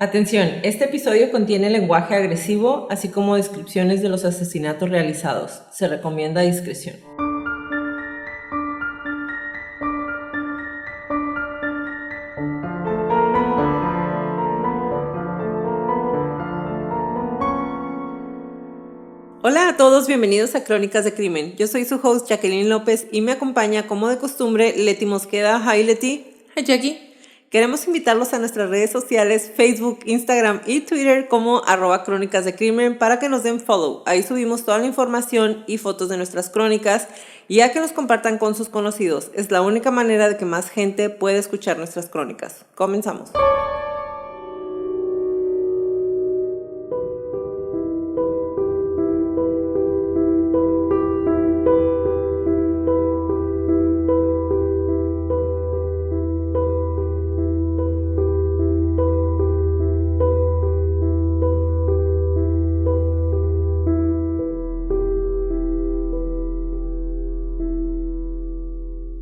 Atención, este episodio contiene lenguaje agresivo, así como descripciones de los asesinatos realizados. Se recomienda discreción. Hola a todos, bienvenidos a Crónicas de Crimen. Yo soy su host Jacqueline López y me acompaña, como de costumbre, Leti Mosqueda. Hi Leti. Hi Jackie. Queremos invitarlos a nuestras redes sociales, Facebook, Instagram y Twitter como @Crónicas de Crimen para que nos den follow. Ahí subimos toda la información y fotos de nuestras crónicas y a que nos compartan con sus conocidos. Es la única manera de que más gente pueda escuchar nuestras crónicas. Comenzamos.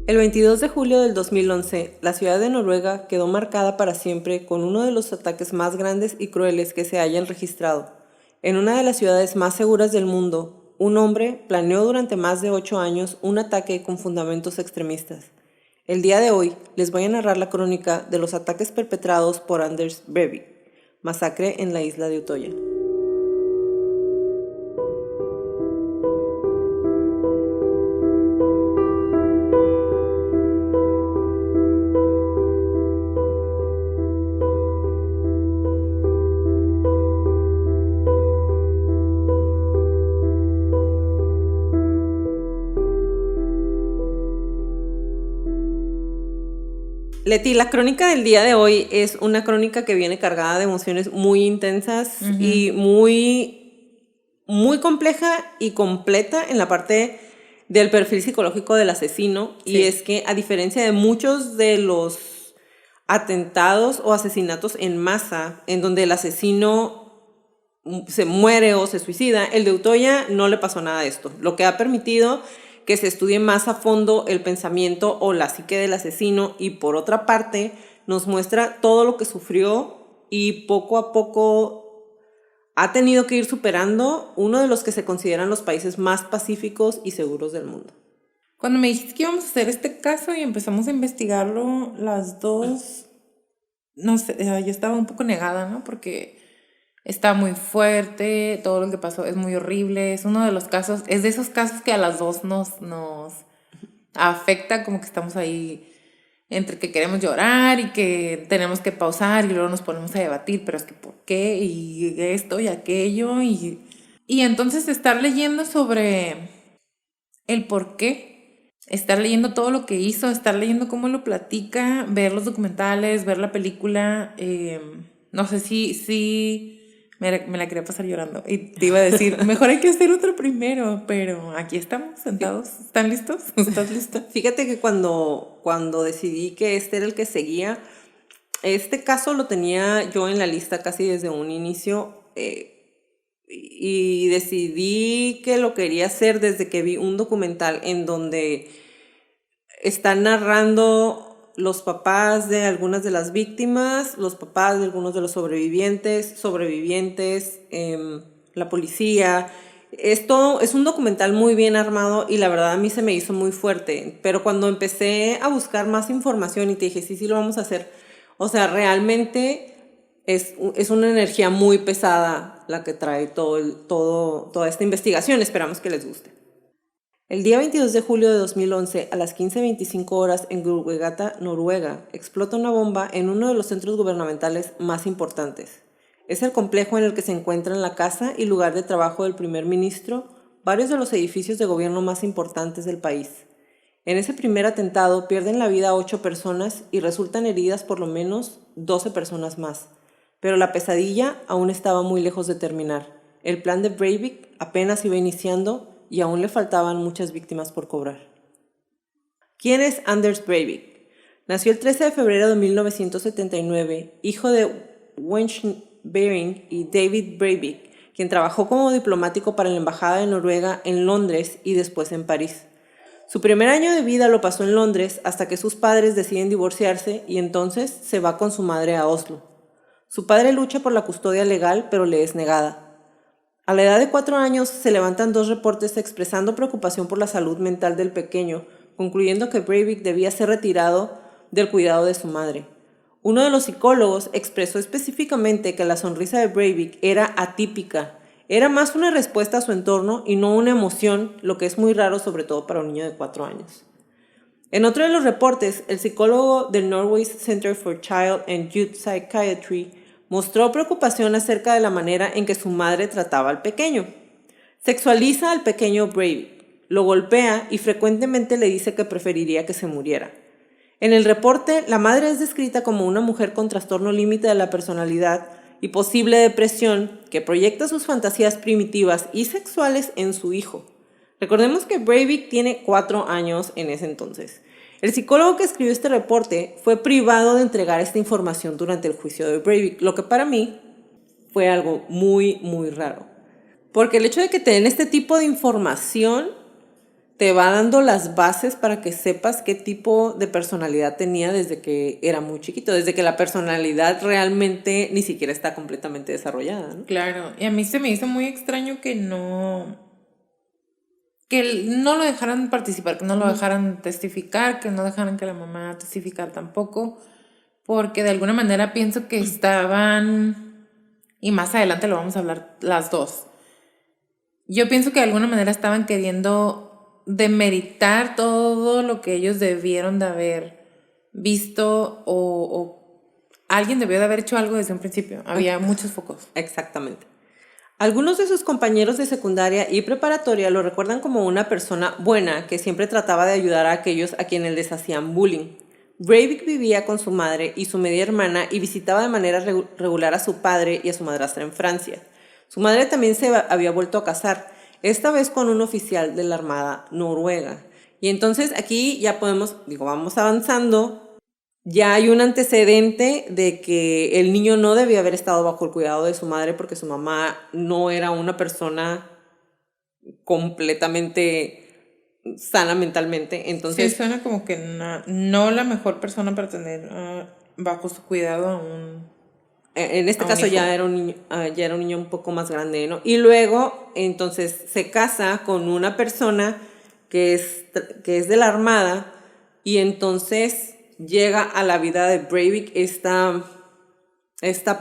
El 22 de julio del 2011, la ciudad de Noruega quedó marcada para siempre con uno de los ataques más grandes y crueles que se hayan registrado. En una de las ciudades más seguras del mundo, un hombre planeó durante más de 8 años un ataque con fundamentos extremistas. El día de hoy les voy a narrar la crónica de los ataques perpetrados por Anders Breivik, masacre en la isla de Utoya. Leti, la crónica del día de hoy es una crónica que viene cargada de emociones muy intensas y muy compleja y completa en la parte del perfil psicológico del asesino. Sí. Y es que, a diferencia de muchos de los atentados o asesinatos en masa, en donde el asesino se muere o se suicida, el de Utoya no le pasó nada de esto. Lo que ha permitido que se estudie más a fondo el pensamiento o la psique del asesino, y por otra parte nos muestra todo lo que sufrió y poco a poco ha tenido que ir superando uno de los que se consideran los países más pacíficos y seguros del mundo. Cuando me dijiste que íbamos a hacer este caso y empezamos a investigarlo las dos, no sé, yo estaba un poco negada, ¿no? Porque está muy fuerte, todo lo que pasó es muy horrible, es uno de los casos, es de esos casos que a las dos nos afecta, como que estamos ahí entre que queremos llorar y que tenemos que pausar y luego nos ponemos a debatir, pero es que ¿por qué? Y esto y aquello, y entonces estar leyendo sobre el por qué, estar leyendo todo lo que hizo, estar leyendo cómo lo platica, ver los documentales, ver la película, no sé si me la quería pasar llorando y te iba a decir, mejor hay que hacer otro primero, pero aquí estamos sentados. ¿Están listos? ¿Estás lista? Fíjate que cuando decidí que este era el que seguía, este caso lo tenía yo en la lista casi desde un inicio, y decidí que lo quería hacer desde que vi un documental en donde están narrando los papás de algunas de las víctimas, los papás de algunos de los sobrevivientes, la policía. Esto es un documental muy bien armado y la verdad a mí se me hizo muy fuerte, pero cuando empecé a buscar más información y te dije, sí, lo vamos a hacer, o sea, realmente es una energía muy pesada la que trae toda esta investigación. Esperamos que les guste. El día 22 de julio de 2011, a las 15:25 horas en Gullgata, Noruega, explota una bomba en uno de los centros gubernamentales más importantes. Es el complejo en el que se encuentran la casa y lugar de trabajo del primer ministro, varios de los edificios de gobierno más importantes del país. En ese primer atentado pierden la vida 8 personas y resultan heridas por lo menos 12 personas más. Pero la pesadilla aún estaba muy lejos de terminar. El plan de Breivik apenas iba iniciando y aún le faltaban muchas víctimas por cobrar. ¿Quién es Anders Breivik? Nació el 13 de febrero de 1979, hijo de Wenche Bering y David Breivik, quien trabajó como diplomático para la Embajada de Noruega en Londres y después en París. Su primer año de vida lo pasó en Londres hasta que sus padres deciden divorciarse y entonces se va con su madre a Oslo. Su padre lucha por la custodia legal, pero le es negada. A la edad de 4 años se levantan 2 reportes expresando preocupación por la salud mental del pequeño, concluyendo que Breivik debía ser retirado del cuidado de su madre. Uno de los psicólogos expresó específicamente que la sonrisa de Breivik era atípica, era más una respuesta a su entorno y no una emoción, lo que es muy raro sobre todo para un niño de 4 años. En otro de los reportes, el psicólogo del Norway's Center for Child and Youth Psychiatry mostró preocupación acerca de la manera en que su madre trataba al pequeño. Sexualiza al pequeño Breivik, lo golpea y frecuentemente le dice que preferiría que se muriera. En el reporte, la madre es descrita como una mujer con trastorno límite de la personalidad y posible depresión que proyecta sus fantasías primitivas y sexuales en su hijo. Recordemos que Breivik tiene 4 años en ese entonces. El psicólogo que escribió este reporte fue privado de entregar esta información durante el juicio de Breivik, lo que para mí fue algo muy, muy raro. Porque el hecho de que te den este tipo de información te va dando las bases para que sepas qué tipo de personalidad tenía desde que era muy chiquito, desde que la personalidad realmente ni siquiera está completamente desarrollada, ¿no? Claro, y a mí se me hizo muy extraño que no lo dejaran participar, que no lo dejaran testificar, que no dejaran que la mamá testificar tampoco, porque de alguna manera pienso que estaban, y más adelante lo vamos a hablar las dos, yo pienso que de alguna manera estaban queriendo demeritar todo lo que ellos debieron de haber visto o alguien debió de haber hecho algo desde un principio. Había muchos focos. Exactamente. Algunos de sus compañeros de secundaria y preparatoria lo recuerdan como una persona buena que siempre trataba de ayudar a aquellos a quienes les hacían bullying. Breivik vivía con su madre y su media hermana y visitaba de manera regular a su padre y a su madrastra en Francia. Su madre también se había vuelto a casar, esta vez con un oficial de la Armada noruega. Y entonces aquí ya vamos avanzando. Ya hay un antecedente de que el niño no debía haber estado bajo el cuidado de su madre porque su mamá no era una persona completamente sana mentalmente. Entonces, Sí, suena como que no la mejor persona para tener bajo su cuidado en este a un caso hijo. ya era un niño un poco más grande, ¿no? Y luego, entonces, se casa con una persona que es de la Armada y entonces llega a la vida de Breivik esta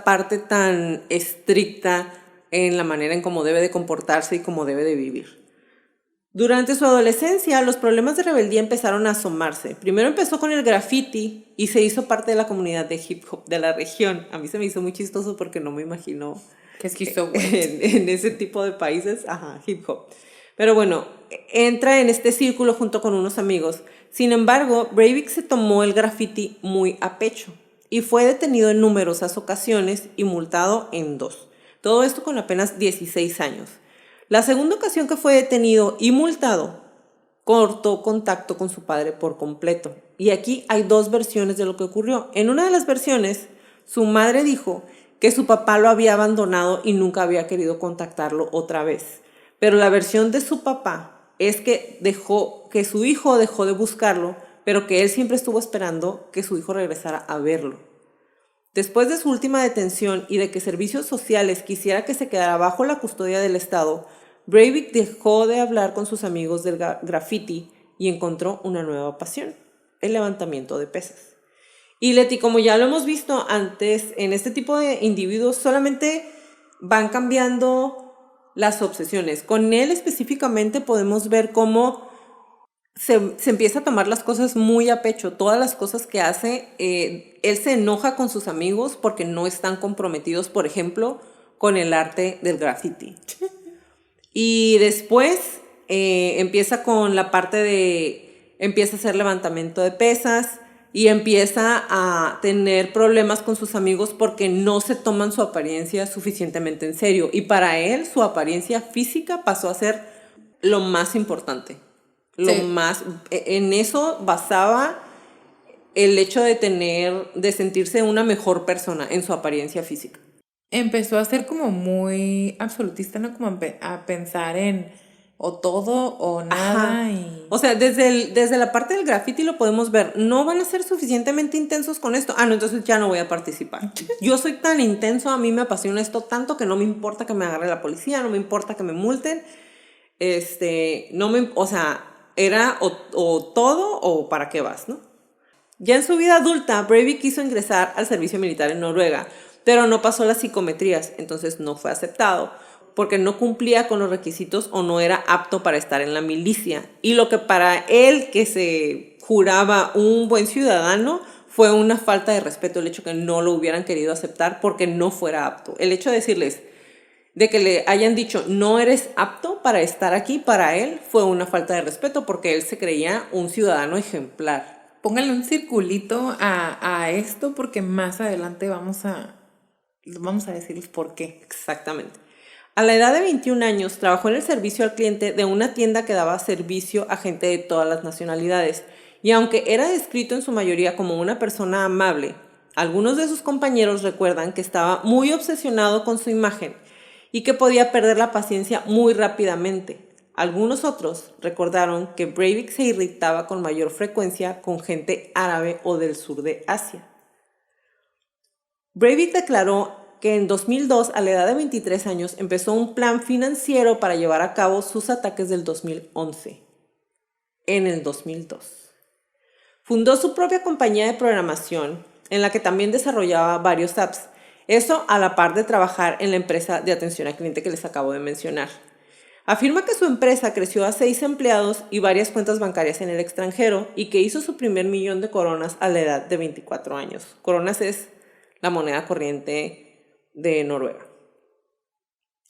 parte tan estricta en la manera en cómo debe de comportarse y cómo debe de vivir. Durante su adolescencia, los problemas de rebeldía empezaron a asomarse. Primero empezó con el graffiti y se hizo parte de la comunidad de hip hop de la región. A mí se me hizo muy chistoso porque no me imagino Que es que hizo güey. en ese tipo de países, hip hop. Pero bueno, entra en este círculo junto con unos amigos. Sin embargo, Breivik se tomó el graffiti muy a pecho y fue detenido en numerosas ocasiones y multado en 2. Todo esto con apenas 16 años. La segunda ocasión que fue detenido y multado, cortó contacto con su padre por completo. Y aquí hay 2 versiones de lo que ocurrió. En una de las versiones, su madre dijo que su papá lo había abandonado y nunca había querido contactarlo otra vez. Pero la versión de su papá es que su hijo dejó de buscarlo, pero que él siempre estuvo esperando que su hijo regresara a verlo. Después de su última detención y de que Servicios Sociales quisiera que se quedara bajo la custodia del Estado, Breivik dejó de hablar con sus amigos del graffiti y encontró una nueva pasión, el levantamiento de pesas. Y Leti, como ya lo hemos visto antes, en este tipo de individuos solamente van cambiando las obsesiones. Con él específicamente podemos ver cómo se empieza a tomar las cosas muy a pecho. Todas las cosas que hace, él se enoja con sus amigos porque no están comprometidos, por ejemplo, con el arte del graffiti. Y después empieza con la parte empieza a hacer levantamiento de pesas y empieza a tener problemas con sus amigos porque no se toman su apariencia suficientemente en serio. Y para él, su apariencia física pasó a ser lo más importante. En eso basaba el hecho de sentirse una mejor persona en su apariencia física. Empezó a ser como muy absolutista, ¿no? Como a pensar en o todo o nada. Ajá. Y O sea, desde la parte del graffiti lo podemos ver. No van a ser suficientemente intensos con esto. Ah, no, entonces ya no voy a participar. Yo soy tan intenso, a mí me apasiona esto tanto que no me importa que me agarre la policía, no me importa que me multen. No me, o sea, era o todo o para qué vas, ¿no? Ya en su vida adulta, Breivik quiso ingresar al servicio militar en Noruega, pero no pasó las psicometrías, entonces no fue aceptado, porque no cumplía con los requisitos o no era apto para estar en la milicia. Y lo que para él, que se juraba un buen ciudadano, fue una falta de respeto el hecho que no lo hubieran querido aceptar porque no fuera apto. El hecho de decirles, de que le hayan dicho no eres apto para estar aquí, para él fue una falta de respeto porque él se creía un ciudadano ejemplar. pónganle un circulito a esto porque más adelante vamos a decirles por qué. Exactamente. A la edad de 21 años trabajó en el servicio al cliente de una tienda que daba servicio a gente de todas las nacionalidades. Y aunque era descrito en su mayoría como una persona amable, algunos de sus compañeros recuerdan que estaba muy obsesionado con su imagen y que podía perder la paciencia muy rápidamente. Algunos otros recordaron que Breivik se irritaba con mayor frecuencia con gente árabe o del sur de Asia. Breivik declaró que en 2002, a la edad de 23 años, empezó un plan financiero para llevar a cabo sus ataques del 2011. En el 2002. Fundó su propia compañía de programación, en la que también desarrollaba varios apps. Eso a la par de trabajar en la empresa de atención al cliente que les acabo de mencionar. Afirma que su empresa creció a 6 empleados y varias cuentas bancarias en el extranjero y que hizo su primer millón de coronas a la edad de 24 años. Coronas es la moneda corriente de Noruega.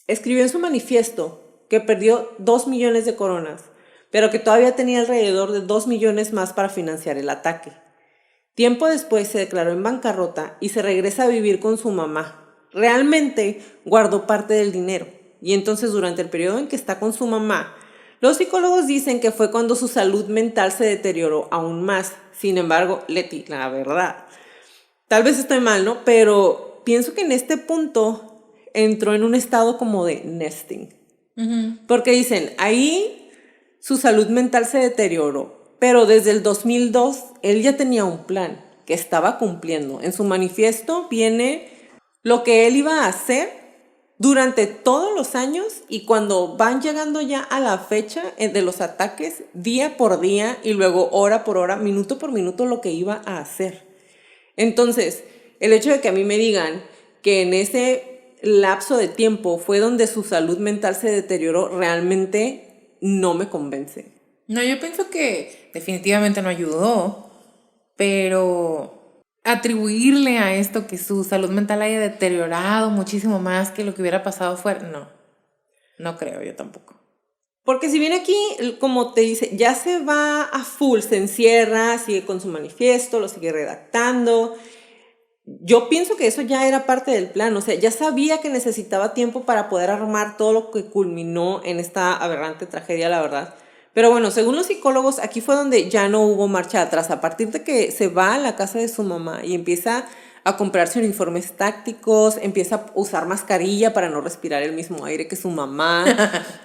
Escribió en su manifiesto que perdió 2 millones de coronas, pero que todavía tenía alrededor de 2 millones más para financiar el ataque. Tiempo después se declaró en bancarrota y se regresa a vivir con su mamá. Realmente guardó parte del dinero y entonces durante el periodo en que está con su mamá, los psicólogos dicen que fue cuando su salud mental se deterioró aún más. Sin embargo, Leti, la verdad, tal vez estoy mal, ¿no? Pero pienso que en este punto entró en un estado como de nesting. Porque dicen, ahí su salud mental se deterioró, pero desde el 2002 él ya tenía un plan que estaba cumpliendo. En su manifiesto viene lo que él iba a hacer durante todos los años y cuando van llegando ya a la fecha de los ataques, día por día y luego hora por hora, minuto por minuto, lo que iba a hacer. Entonces, el hecho de que a mí me digan que en ese lapso de tiempo fue donde su salud mental se deterioró, realmente no me convence. No, yo pienso que definitivamente no ayudó, pero atribuirle a esto que su salud mental haya deteriorado muchísimo más que lo que hubiera pasado fuera, no creo yo tampoco. Porque si bien aquí, como te dice, ya se va a full, se encierra, sigue con su manifiesto, lo sigue redactando. Yo pienso que eso ya era parte del plan, o sea, ya sabía que necesitaba tiempo para poder armar todo lo que culminó en esta aberrante tragedia, la verdad. Pero bueno, según los psicólogos, aquí fue donde ya no hubo marcha atrás. A partir de que se va a la casa de su mamá y empieza a comprarse uniformes tácticos, empieza a usar mascarilla para no respirar el mismo aire que su mamá,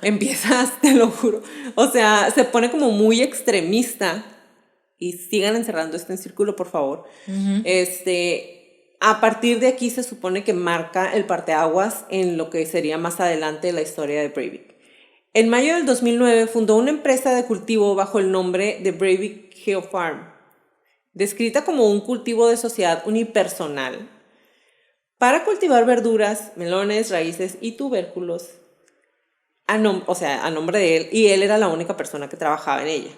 empieza, te lo juro, o sea, se pone como muy extremista. Y sigan encerrando esto en círculo, por favor. A partir de aquí se supone que marca el parteaguas en lo que sería más adelante la historia de Breivik. En mayo del 2009 fundó una empresa de cultivo bajo el nombre de Breivik Geofarm, descrita como un cultivo de sociedad unipersonal para cultivar verduras, melones, raíces y tubérculos a nombre de él, y él era la única persona que trabajaba en ella.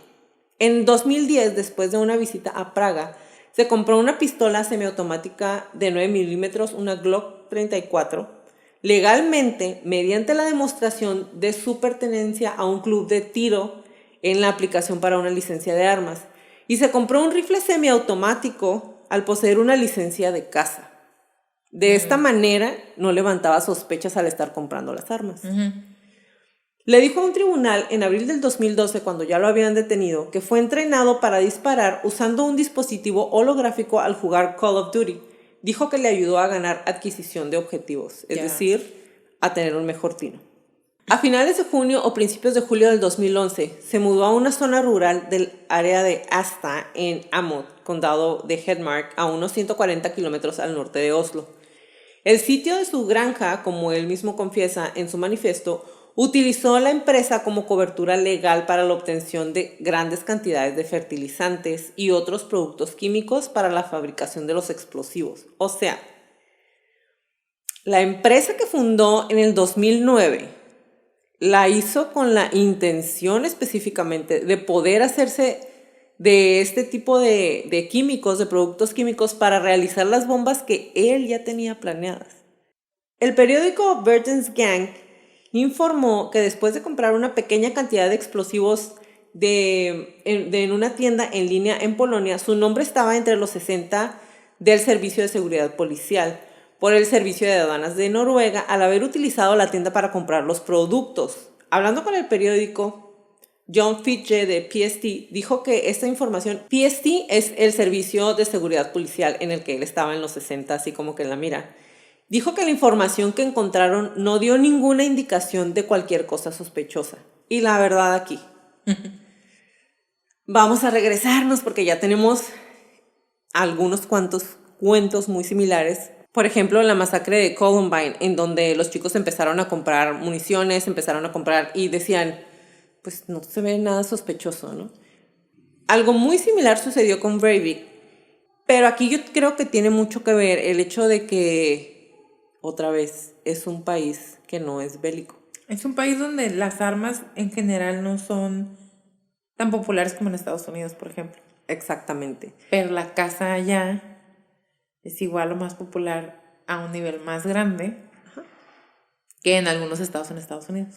En 2010, después de una visita a Praga, se compró una pistola semiautomática de 9 milímetros, una Glock 34, legalmente mediante la demostración de su pertenencia a un club de tiro en la aplicación para una licencia de armas. Y se compró un rifle semiautomático al poseer una licencia de caza. De esta manera no levantaba sospechas al estar comprando las armas. Le dijo a un tribunal en abril del 2012, cuando ya lo habían detenido, que fue entrenado para disparar usando un dispositivo holográfico al jugar Call of Duty. Dijo que le ayudó a ganar adquisición de objetivos, es decir, a tener un mejor tino. A finales de junio o principios de julio del 2011, se mudó a una zona rural del área de Asta, en Amot, condado de Hedmark, a unos 140 kilómetros al norte de Oslo. El sitio de su granja, como él mismo confiesa en su manifiesto, utilizó la empresa como cobertura legal para la obtención de grandes cantidades de fertilizantes y otros productos químicos para la fabricación de los explosivos. O sea, la empresa que fundó en el 2009 la hizo con la intención específicamente de poder hacerse de este tipo de químicos, de productos químicos, para realizar las bombas que él ya tenía planeadas. El periódico Bertensgang informó que después de comprar una pequeña cantidad de explosivos en una tienda en línea en Polonia, su nombre estaba entre los 60 del Servicio de Seguridad Policial por el Servicio de Aduanas de Noruega al haber utilizado la tienda para comprar los productos. Hablando con el periódico, John Fitche de PST dijo que esta información, PST es el Servicio de Seguridad Policial en el que él estaba en los 60, así como que en la mira. Dijo que la información que encontraron no dio ninguna indicación de cualquier cosa sospechosa. Y la verdad aquí. Vamos a regresarnos porque ya tenemos algunos cuantos cuentos muy similares. Por ejemplo, la masacre de Columbine, en donde los chicos empezaron a comprar municiones, empezaron a comprar y decían, pues no se ve nada sospechoso, ¿no? Algo muy similar sucedió con Breivik, pero aquí yo creo que tiene mucho que ver el hecho de que, otra vez, es un país que no es bélico. Es un país donde las armas en general no son tan populares como en Estados Unidos, por ejemplo. Exactamente. Pero la caza allá es igual o más popular a un nivel más grande que en algunos estados en Estados Unidos.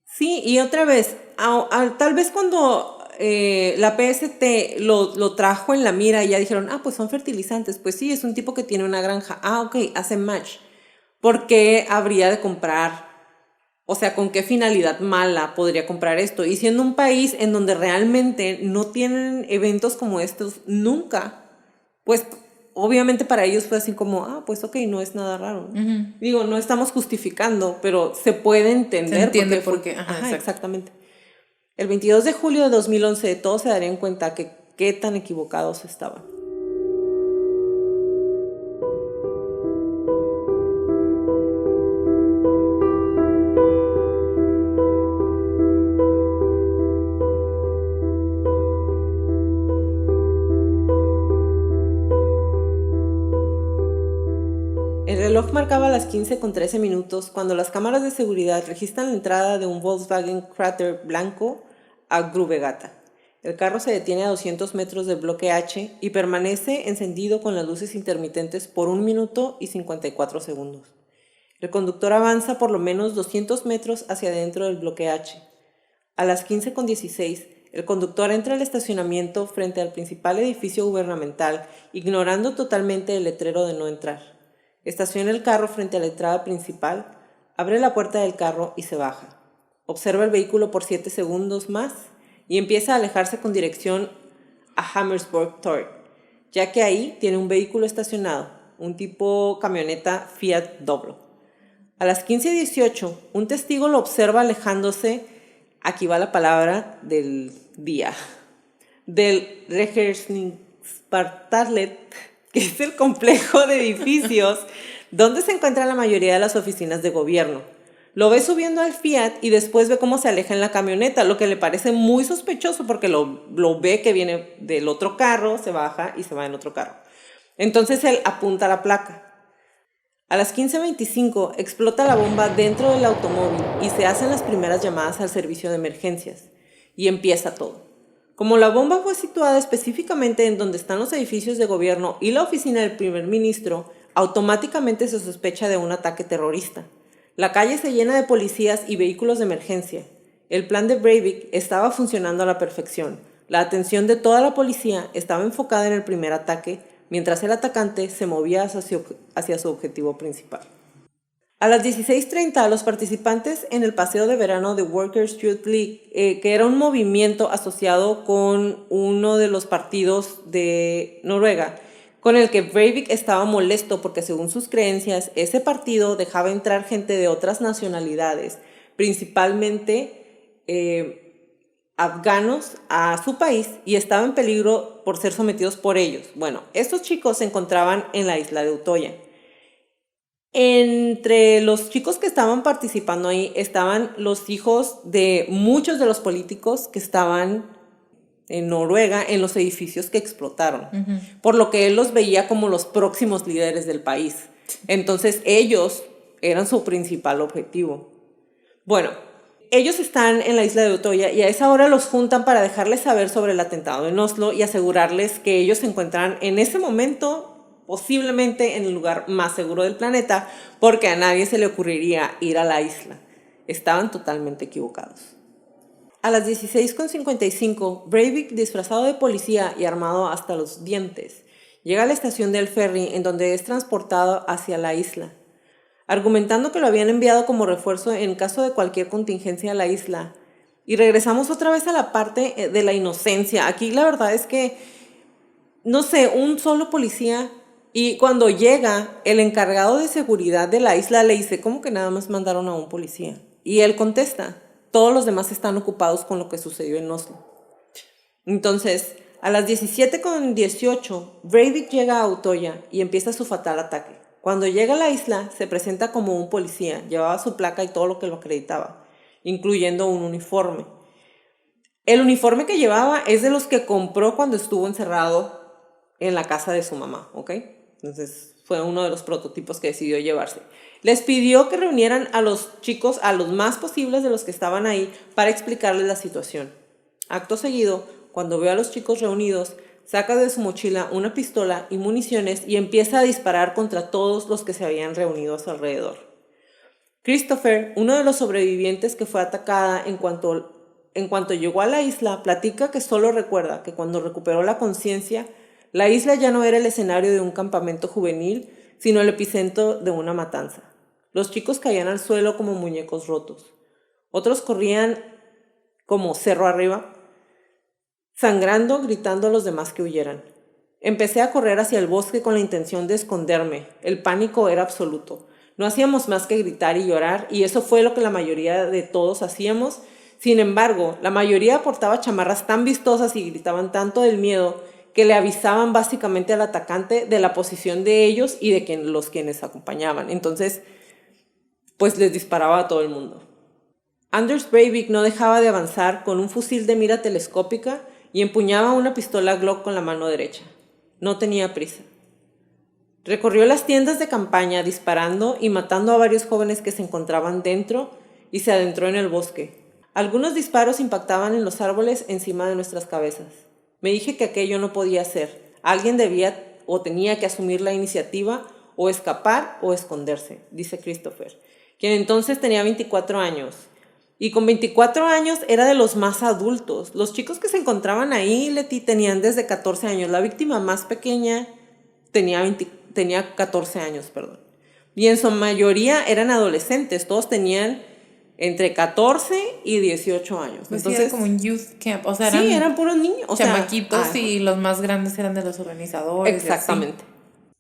Sí, y otra vez, tal vez cuando la PST lo trajo en la mira y ya dijeron, pues son fertilizantes. Pues sí, es un tipo que tiene una granja. Ok, hace match. ¿Por qué habría de comprar? O sea, ¿con qué finalidad mala podría comprar esto? Y siendo un país en donde realmente no tienen eventos como estos nunca, pues obviamente para ellos fue así como, pues ok, no es nada raro. Digo, no estamos justificando, pero se puede entender. Se entiende por qué. Exactamente. El 22 de julio de 2011 todos se darían cuenta que qué tan equivocados estaban. El reloj marcaba las 15:13 cuando las cámaras de seguridad registran la entrada de un Volkswagen Crafter blanco a Gruvegata. El carro se detiene a 200 metros del bloque H y permanece encendido con las luces intermitentes por 1 minuto y 54 segundos. El conductor avanza por lo menos 200 metros hacia adentro del bloque H. A las 15:16, el conductor entra al estacionamiento frente al principal edificio gubernamental, ignorando totalmente el letrero de no entrar. Estaciona el carro frente a la entrada principal, abre la puerta del carro y se baja. Observa el vehículo por 7 segundos más y empieza a alejarse con dirección a Hammersborg Torg, ya que ahí tiene un vehículo estacionado, un tipo camioneta Fiat Doblo. A las 15:18, un testigo lo observa alejándose, aquí va la palabra del día, del Regierungspartalet, que es el complejo de edificios donde se encuentran la mayoría de las oficinas de gobierno. Lo ve subiendo al Fiat y después ve cómo se aleja en la camioneta, lo que le parece muy sospechoso porque lo ve que viene del otro carro, se baja y se va en otro carro. Entonces él apunta la placa. A las 15:25 explota la bomba dentro del automóvil y se hacen las primeras llamadas al servicio de emergencias. Y empieza todo. Como la bomba fue situada específicamente en donde están los edificios de gobierno y la oficina del primer ministro, automáticamente se sospecha de un ataque terrorista. La calle se llena de policías y vehículos de emergencia. El plan de Breivik estaba funcionando a la perfección. La atención de toda la policía estaba enfocada en el primer ataque, mientras el atacante se movía hacia su objetivo principal. A las 16:30, los participantes en el paseo de verano de Workers' Youth League, que era un movimiento asociado con uno de los partidos de Noruega, con el que Breivik estaba molesto porque según sus creencias, ese partido dejaba entrar gente de otras nacionalidades, principalmente afganos, a su país y estaba en peligro por ser sometidos por ellos. Bueno, estos chicos se encontraban en la isla de Utoya. Entre los chicos que estaban participando ahí estaban los hijos de muchos de los políticos que estaban en Noruega en los edificios que explotaron, por lo que él los veía como los próximos líderes del país. Entonces ellos eran su principal objetivo. Bueno, ellos están en la isla de Utoya y a esa hora los juntan para dejarles saber sobre el atentado en Oslo y asegurarles que ellos se encuentran en ese momento posiblemente en el lugar más seguro del planeta, porque a nadie se le ocurriría ir a la isla. Estaban totalmente equivocados. A las 16:55, Breivik, disfrazado de policía y armado hasta los dientes, llega a la estación del ferry en donde es transportado hacia la isla, argumentando que lo habían enviado como refuerzo en caso de cualquier contingencia a la isla. Y regresamos otra vez a la parte de la inocencia. Aquí la verdad es que, no sé, un solo policía. Y cuando llega, el encargado de seguridad de la isla le dice, ¿cómo que nada más mandaron a un policía? Y él contesta, todos los demás están ocupados con lo que sucedió en Oslo. Entonces, a las 17:18, Breivik llega a Utoya y empieza su fatal ataque. Cuando llega a la isla, se presenta como un policía, llevaba su placa y todo lo que lo acreditaba, incluyendo un uniforme. El uniforme que llevaba es de los que compró cuando estuvo encerrado en la casa de su mamá, ¿ok? Entonces fue uno de los prototipos que decidió llevarse. Les pidió que reunieran a los chicos, a los más posibles de los que estaban ahí, para explicarles la situación. Acto seguido, cuando ve a los chicos reunidos, saca de su mochila una pistola y municiones y empieza a disparar contra todos los que se habían reunido a su alrededor. Christopher, uno de los sobrevivientes que fue atacada en cuanto llegó a la isla, platica que solo recuerda que cuando recuperó la conciencia, la isla ya no era el escenario de un campamento juvenil, sino el epicentro de una matanza. Los chicos caían al suelo como muñecos rotos. Otros corrían como cerro arriba, sangrando, gritando a los demás que huyeran. Empecé a correr hacia el bosque con la intención de esconderme. El pánico era absoluto. No hacíamos más que gritar y llorar, y eso fue lo que la mayoría de todos hacíamos. Sin embargo, la mayoría portaba chamarras tan vistosas y gritaban tanto del miedo que le avisaban básicamente al atacante de la posición de ellos y de quienes acompañaban. Entonces, pues les disparaba a todo el mundo. Anders Breivik no dejaba de avanzar con un fusil de mira telescópica y empuñaba una pistola Glock con la mano derecha. No tenía prisa. Recorrió las tiendas de campaña disparando y matando a varios jóvenes que se encontraban dentro y se adentró en el bosque. Algunos disparos impactaban en los árboles encima de nuestras cabezas. Me dije que aquello no podía ser. Alguien debía o tenía que asumir la iniciativa o escapar o esconderse, dice Christopher, quien entonces tenía 24 años. Y con 24 años era de los más adultos. Los chicos que se encontraban ahí, Leti, tenían desde 14 años. La víctima más pequeña tenía 14 años, perdón. Y en su mayoría eran adolescentes. Todos tenían entre 14 y 18 años. Pues entonces, sí, era como un youth camp. O sea, sí, eran puros niños. O chamaquitos sea, y los más grandes eran de los organizadores. Exactamente.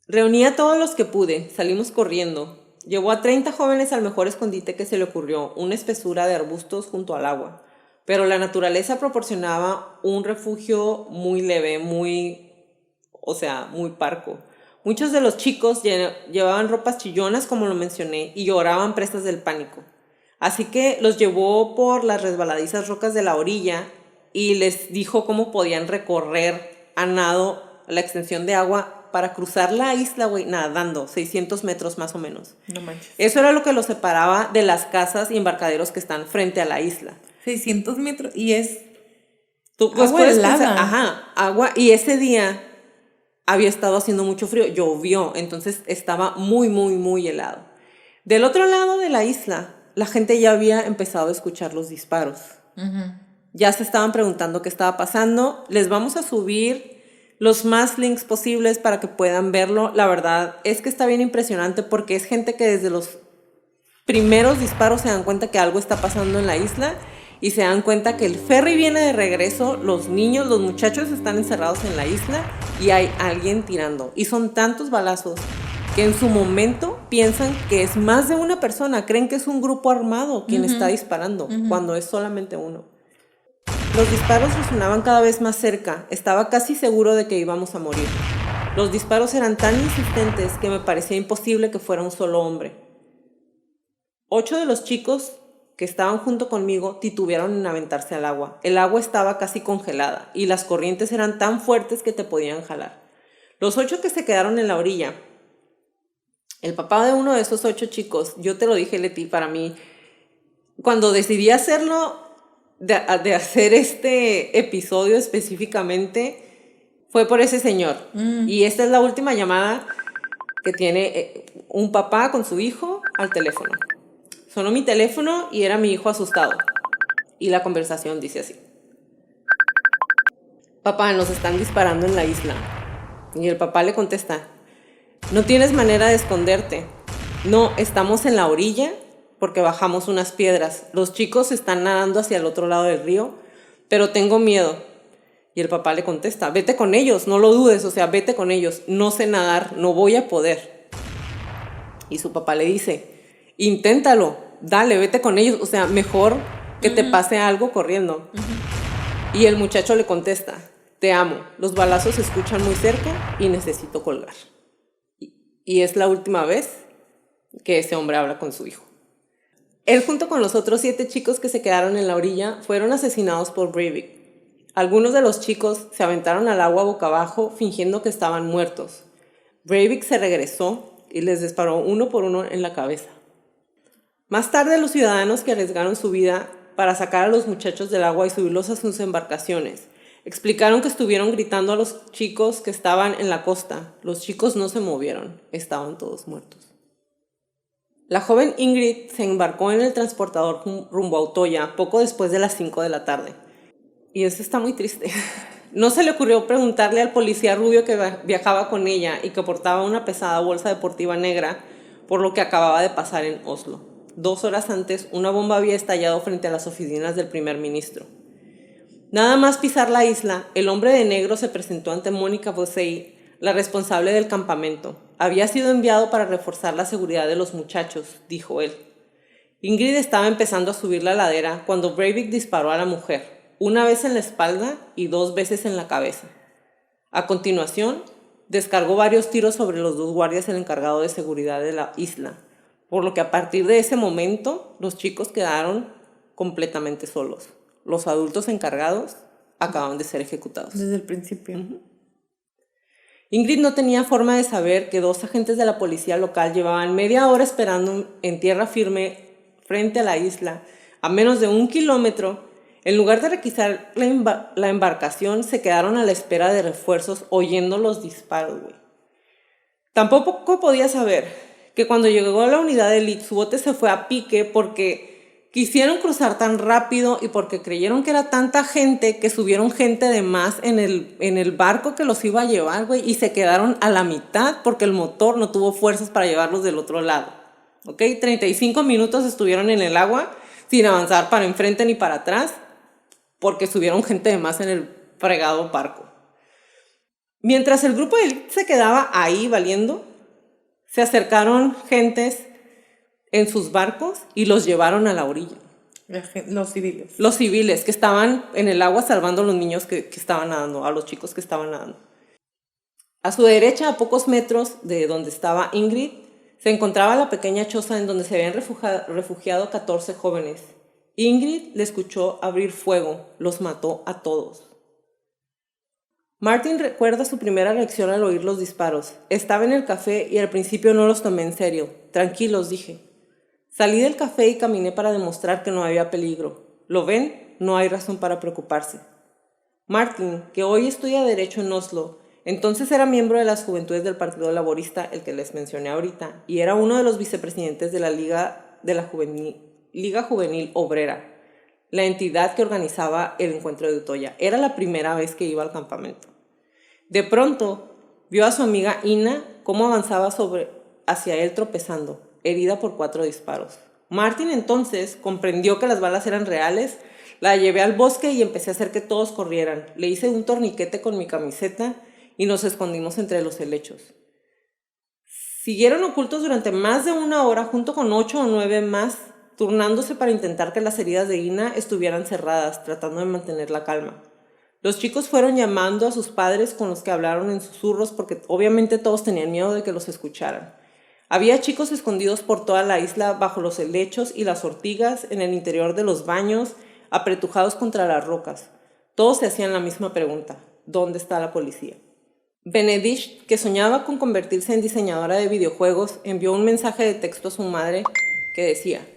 Reuní a todos los que pude. Salimos corriendo. Llevó a 30 jóvenes al mejor escondite que se le ocurrió, una espesura de arbustos junto al agua. Pero la naturaleza proporcionaba un refugio muy leve, muy parco. Muchos de los chicos llevaban ropas chillonas, como lo mencioné, y lloraban presas del pánico. Así que los llevó por las resbaladizas rocas de la orilla y les dijo cómo podían recorrer a nado la extensión de agua para cruzar la isla, güey, nadando, 600 metros más o menos. No manches. Eso era lo que los separaba de las casas y embarcaderos que están frente a la isla. 600 metros y es agua helada. Agua. Y ese día había estado haciendo mucho frío, llovió, entonces estaba muy, muy, muy helado. Del otro lado de la isla, la gente ya había empezado a escuchar los disparos. Ya se estaban preguntando qué estaba pasando. Les vamos a subir los más links posibles para que puedan verlo. La verdad es que está bien impresionante porque es gente que desde los primeros disparos se dan cuenta que algo está pasando en la isla y se dan cuenta que el ferry viene de regreso, los niños, los muchachos están encerrados en la isla y hay alguien tirando. Y son tantos balazos que en su momento piensan que es más de una persona, creen que es un grupo armado quien está disparando, cuando es solamente uno. Los disparos resonaban cada vez más cerca, estaba casi seguro de que íbamos a morir. Los disparos eran tan insistentes que me parecía imposible que fuera un solo hombre. 8 de los chicos que estaban junto conmigo titubearon en aventarse al agua. El agua estaba casi congelada y las corrientes eran tan fuertes que te podían jalar. Los 8 que se quedaron en la orilla, el papá de uno de esos 8 chicos, yo te lo dije, Leti, para mí, cuando decidí hacerlo, de hacer este episodio específicamente, fue por ese señor. Y esta es la última llamada que tiene un papá con su hijo al teléfono. Sonó mi teléfono y era mi hijo asustado. Y la conversación dice así: papá, nos están disparando en la isla. Y el papá le contesta: no tienes manera de esconderte. No, estamos en la orilla porque bajamos unas piedras. Los chicos están nadando hacia el otro lado del río, pero tengo miedo. Y el papá le contesta: vete con ellos, no lo dudes, o sea, vete con ellos. No sé nadar, no voy a poder. Y su papá le dice: inténtalo, dale, vete con ellos, o sea, mejor que te pase algo corriendo. Y el muchacho le contesta: te amo, los balazos se escuchan muy cerca y necesito colgar. Y es la última vez que ese hombre habla con su hijo. Él, junto con los otros 7 chicos que se quedaron en la orilla, fueron asesinados por Breivik. Algunos de los chicos se aventaron al agua boca abajo fingiendo que estaban muertos. Breivik se regresó y les disparó uno por uno en la cabeza. Más tarde, los ciudadanos que arriesgaron su vida para sacar a los muchachos del agua y subirlos a sus embarcaciones explicaron que estuvieron gritando a los chicos que estaban en la costa. Los chicos no se movieron, estaban todos muertos. La joven Ingrid se embarcó en el transportador rumbo a Utoya poco después de las 5 de la tarde. Y eso está muy triste. No se le ocurrió preguntarle al policía rubio que viajaba con ella y que portaba una pesada bolsa deportiva negra por lo que acababa de pasar en Oslo. 2 horas antes, una bomba había estallado frente a las oficinas del primer ministro. Nada más pisar la isla, el hombre de negro se presentó ante Mónica Bosei, la responsable del campamento. Había sido enviado para reforzar la seguridad de los muchachos, dijo él. Ingrid estaba empezando a subir la ladera cuando Breivik disparó a la mujer, una vez en la espalda y 2 veces en la cabeza. A continuación, descargó varios tiros sobre los 2 guardias del encargado de seguridad de la isla, por lo que a partir de ese momento los chicos quedaron completamente solos. Los adultos encargados acaban de ser ejecutados. Desde el principio. Ingrid no tenía forma de saber que 2 agentes de la policía local llevaban media hora esperando en tierra firme frente a la isla, a menos de 1 kilómetro. En lugar de requisar la embarcación, se quedaron a la espera de refuerzos oyendo los disparos, güey. Tampoco podía saber que cuando llegó la unidad de élite, su bote se fue a pique porque quisieron cruzar tan rápido y porque creyeron que era tanta gente que subieron gente de más en el barco que los iba a llevar, güey, y se quedaron a la mitad porque el motor no tuvo fuerzas para llevarlos del otro lado. ¿Ok? 35 minutos estuvieron en el agua sin avanzar para enfrente ni para atrás porque subieron gente de más en el fregado barco. Mientras el grupo de élite se quedaba ahí valiendo, se acercaron gentes en sus barcos y los llevaron a la orilla. Los civiles. Los civiles que estaban en el agua salvando a los niños que estaban nadando, a los chicos que estaban nadando. A su derecha, a pocos metros de donde estaba Ingrid, se encontraba la pequeña choza en donde se habían refugiado 14 jóvenes. Ingrid le escuchó abrir fuego, los mató a todos. Martin recuerda su primera reacción al oír los disparos. Estaba en el café y al principio no los tomé en serio. Tranquilos, dije. Salí del café y caminé para demostrar que no había peligro. ¿Lo ven? No hay razón para preocuparse. Martin, que hoy estudia Derecho en Oslo, entonces era miembro de las Juventudes del Partido Laborista, el que les mencioné ahorita, y era uno de los vicepresidentes de la Liga Juvenil Obrera, la entidad que organizaba el encuentro de Utoya. Era la primera vez que iba al campamento. De pronto, vio a su amiga Ina cómo avanzaba hacia él tropezando, herida por 4 disparos. Martin entonces comprendió que las balas eran reales, la llevé al bosque y empecé a hacer que todos corrieran. Le hice un torniquete con mi camiseta y nos escondimos entre los helechos. Siguieron ocultos durante más de 1 hora junto con 8 o 9 más, turnándose para intentar que las heridas de Ina estuvieran cerradas, tratando de mantener la calma. Los chicos fueron llamando a sus padres con los que hablaron en susurros porque obviamente todos tenían miedo de que los escucharan. Había chicos escondidos por toda la isla bajo los helechos y las ortigas, en el interior de los baños, apretujados contra las rocas. Todos se hacían la misma pregunta: ¿dónde está la policía? Benedict, que soñaba con convertirse en diseñadora de videojuegos, envió un mensaje de texto a su madre que decía: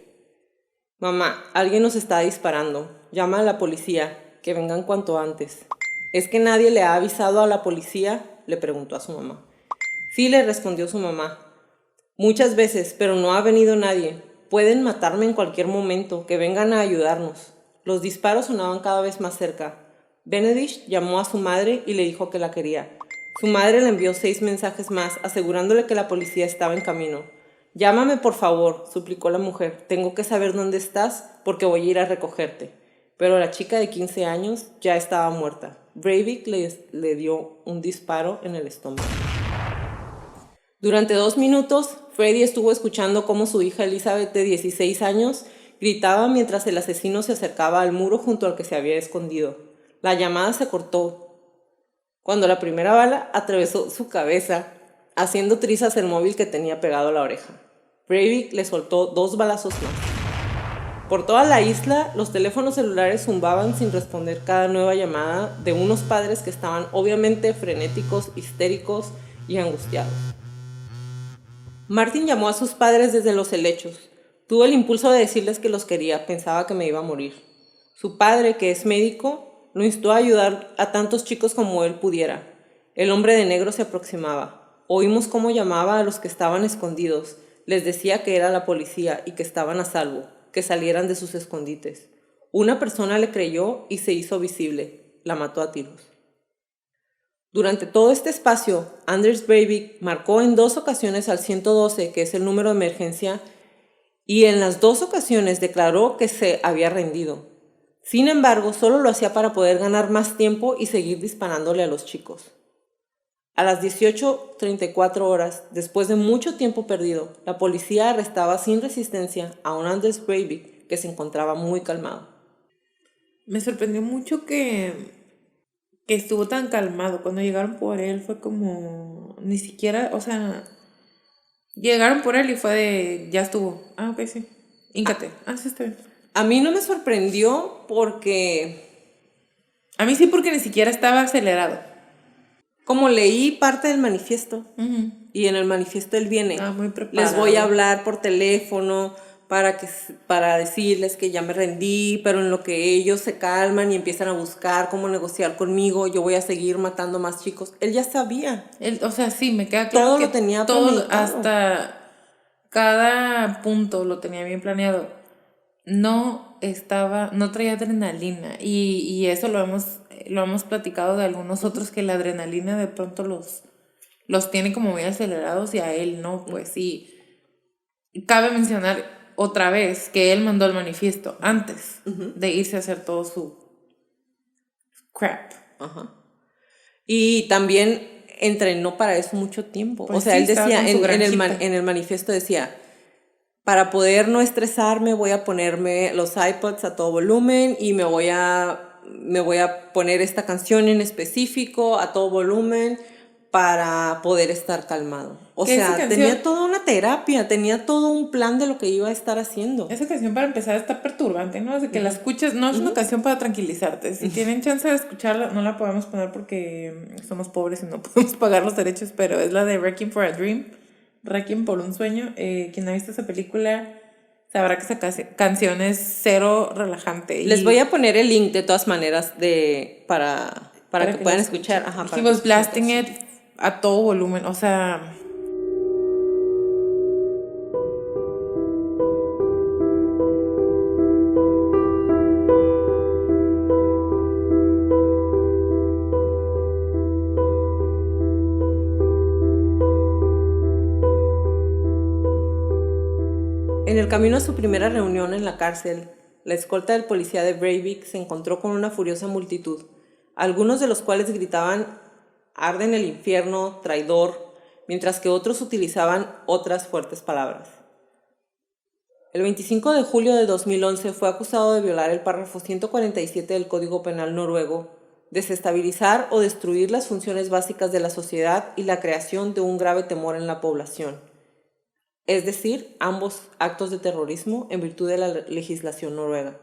Mamá, alguien nos está disparando. Llama a la policía, que vengan cuanto antes. ¿Es que nadie le ha avisado a la policía?, le preguntó a su mamá. Sí, le respondió su mamá. Muchas veces, pero no ha venido nadie. Pueden matarme en cualquier momento, que vengan a ayudarnos. Los disparos sonaban cada vez más cerca. Benedict llamó a su madre y le dijo que la quería. Su madre le envió 6 mensajes más, asegurándole que la policía estaba en camino. Llámame, por favor, suplicó la mujer. Tengo que saber dónde estás porque voy a ir a recogerte. Pero la chica de 15 años ya estaba muerta. Breivik le dio un disparo en el estómago. Durante 2 minutos, Freddy estuvo escuchando cómo su hija Elizabeth, de 16 años, gritaba mientras el asesino se acercaba al muro junto al que se había escondido. La llamada se cortó cuando la primera bala atravesó su cabeza, haciendo trizas el móvil que tenía pegado a la oreja. Breivik le soltó 2 balazos más. Por toda la isla, los teléfonos celulares zumbaban sin responder cada nueva llamada de unos padres que estaban obviamente frenéticos, histéricos y angustiados. Martin llamó a sus padres desde los helechos. Tuvo el impulso de decirles que los quería, pensaba que me iba a morir. Su padre, que es médico, lo instó a ayudar a tantos chicos como él pudiera. El hombre de negro se aproximaba. Oímos cómo llamaba a los que estaban escondidos. Les decía que era la policía y que estaban a salvo, que salieran de sus escondites. Una persona le creyó y se hizo visible. La mató a tiros. Durante todo este espacio, Anders Breivik marcó en 2 ocasiones al 112, que es el número de emergencia, y en las 2 ocasiones declaró que se había rendido. Sin embargo, solo lo hacía para poder ganar más tiempo y seguir disparándole a los chicos. A las 18:34 horas, después de mucho tiempo perdido, la policía arrestaba sin resistencia a un Anders Breivik que se encontraba muy calmado. Me sorprendió mucho que estuvo tan calmado. Cuando llegaron por él fue como... Ni siquiera, o sea... Llegaron por él y fue de... Ya estuvo. Ah, ok, sí. Híncate. Sí, está bien. A mí no me sorprendió porque... A mí sí, porque ni siquiera estaba acelerado. Como leí parte del manifiesto, y en el manifiesto él viene, muy preparado. les voy a hablar por teléfono para decirles que ya me rendí, pero en lo que ellos se calman y empiezan a buscar cómo negociar conmigo, yo voy a seguir matando más chicos. Él ya sabía. O sea, sí, me queda claro todo que lo tenía todo, premeditado. hasta cada punto lo tenía bien planeado. No traía adrenalina y eso lo hemos platicado de algunos otros, que la adrenalina de pronto los tiene como muy acelerados y a él no, pues. Y cabe mencionar otra vez que él mandó el manifiesto antes de irse a hacer todo su crap. Y también entrenó para eso mucho tiempo. Pues o sea, sí, él decía, en el manifiesto decía: para poder no estresarme, voy a ponerme los iPods a todo volumen y me voy a poner esta canción en específico a todo volumen para poder estar calmado. O sea, tenía toda una terapia, tenía todo un plan de lo que iba a estar haciendo. Esa canción, para empezar, está perturbante, ¿no? De que la escuches, no es una canción para tranquilizarte. Si tienen chance de escucharla, no la podemos poner porque somos pobres y no podemos pagar los derechos, pero es la de Requiem for a Dream. Requiem por un sueño. Quien ha visto esa película sabrá que esa canción es cero relajante. Les voy a poner el link de todas maneras para que puedan escuchar. He was blasting it a todo volumen, o sea... En el camino a su primera reunión en la cárcel, la escolta del policía de Breivik se encontró con una furiosa multitud, algunos de los cuales gritaban: «Arde en el infierno, traidor», mientras que otros utilizaban otras fuertes palabras. El 25 de julio de 2011 fue acusado de violar el párrafo 147 del Código Penal noruego, desestabilizar o destruir las funciones básicas de la sociedad y la creación de un grave temor en la población, es decir, ambos actos de terrorismo en virtud de la legislación noruega.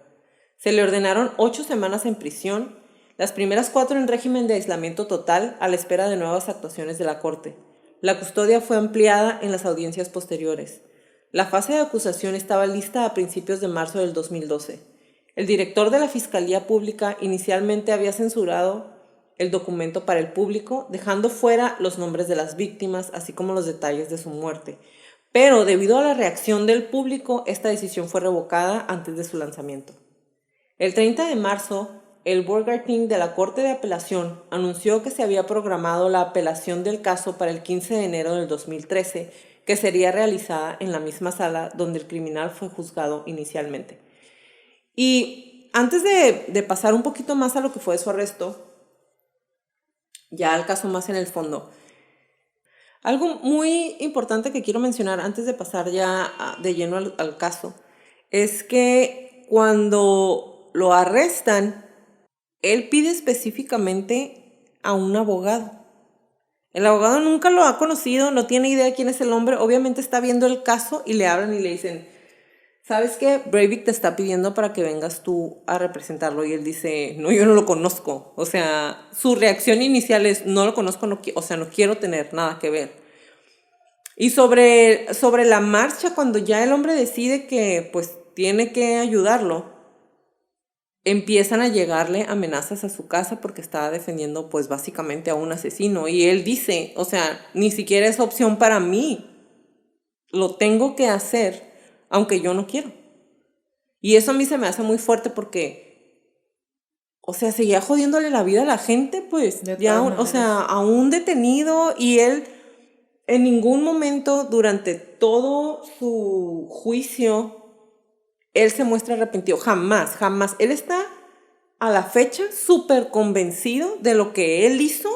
Se le ordenaron 8 semanas en prisión, las primeras 4 en régimen de aislamiento total a la espera de nuevas actuaciones de la Corte. La custodia fue ampliada en las audiencias posteriores. La fase de acusación estaba lista a principios de marzo del 2012. El director de la Fiscalía Pública inicialmente había censurado el documento para el público, dejando fuera los nombres de las víctimas, así como los detalles de su muerte. Pero debido a la reacción del público, esta decisión fue revocada antes de su lanzamiento. El 30 de marzo, el Borgarting de la Corte de Apelación anunció que se había programado la apelación del caso para el 15 de enero del 2013, que sería realizada en la misma sala donde el criminal fue juzgado inicialmente. Y antes de pasar un poquito más a lo que fue su arresto, ya al caso más en el fondo, algo muy importante que quiero mencionar antes de pasar ya de lleno al caso, es que cuando lo arrestan, él pide específicamente a un abogado. El abogado nunca lo ha conocido, no tiene idea de quién es el hombre, obviamente está viendo el caso y le hablan y le dicen, ¿sabes qué? Breivik te está pidiendo para que vengas tú a representarlo. Y él dice, no, yo no lo conozco. O sea, su reacción inicial es, no lo conozco, no quiero tener nada que ver. Y sobre la marcha, cuando ya el hombre decide que pues tiene que ayudarlo, empiezan a llegarle amenazas a su casa porque estaba defendiendo pues básicamente a un asesino. Y él dice, o sea, ni siquiera es opción para mí. Lo tengo que hacer aunque yo no quiero. Y eso a mí se me hace muy fuerte porque, o sea, seguía jodiéndole la vida a la gente, pues, ya, o sea, a un detenido, y él en ningún momento durante todo su juicio, él se muestra arrepentido, jamás. Él está a la fecha súper convencido de lo que él hizo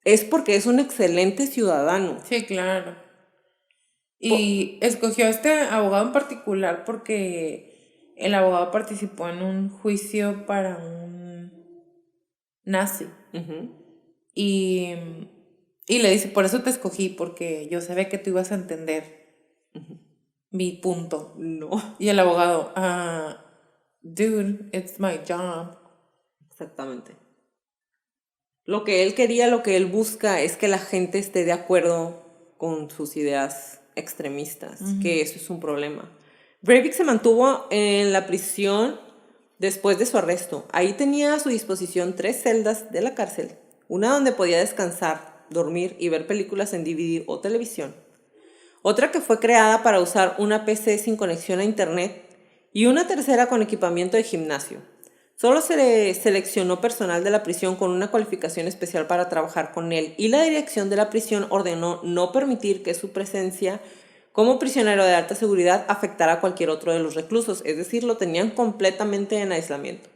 es porque es un excelente ciudadano. Sí, claro. Y escogió a este abogado en particular porque el abogado participó en un juicio para un nazi. Uh-huh. Y le dice, por eso te escogí, porque yo sabía que tú ibas a entender mi punto. No. Y el abogado, dude, it's my job. Exactamente. Lo que él quería, lo que él busca es que la gente esté de acuerdo con sus ideas extremistas, que eso es un problema. Breivik se mantuvo en la prisión después de su arresto. Ahí tenía a su disposición 3 celdas de la cárcel, una donde podía descansar, dormir y ver películas en DVD o televisión, otra que fue creada para usar una PC sin conexión a internet y una tercera con equipamiento de gimnasio. Solo se le seleccionó personal de la prisión con una cualificación especial para trabajar con él, y la dirección de la prisión ordenó no permitir que su presencia como prisionero de alta seguridad afectara a cualquier otro de los reclusos, es decir, lo tenían completamente en aislamiento.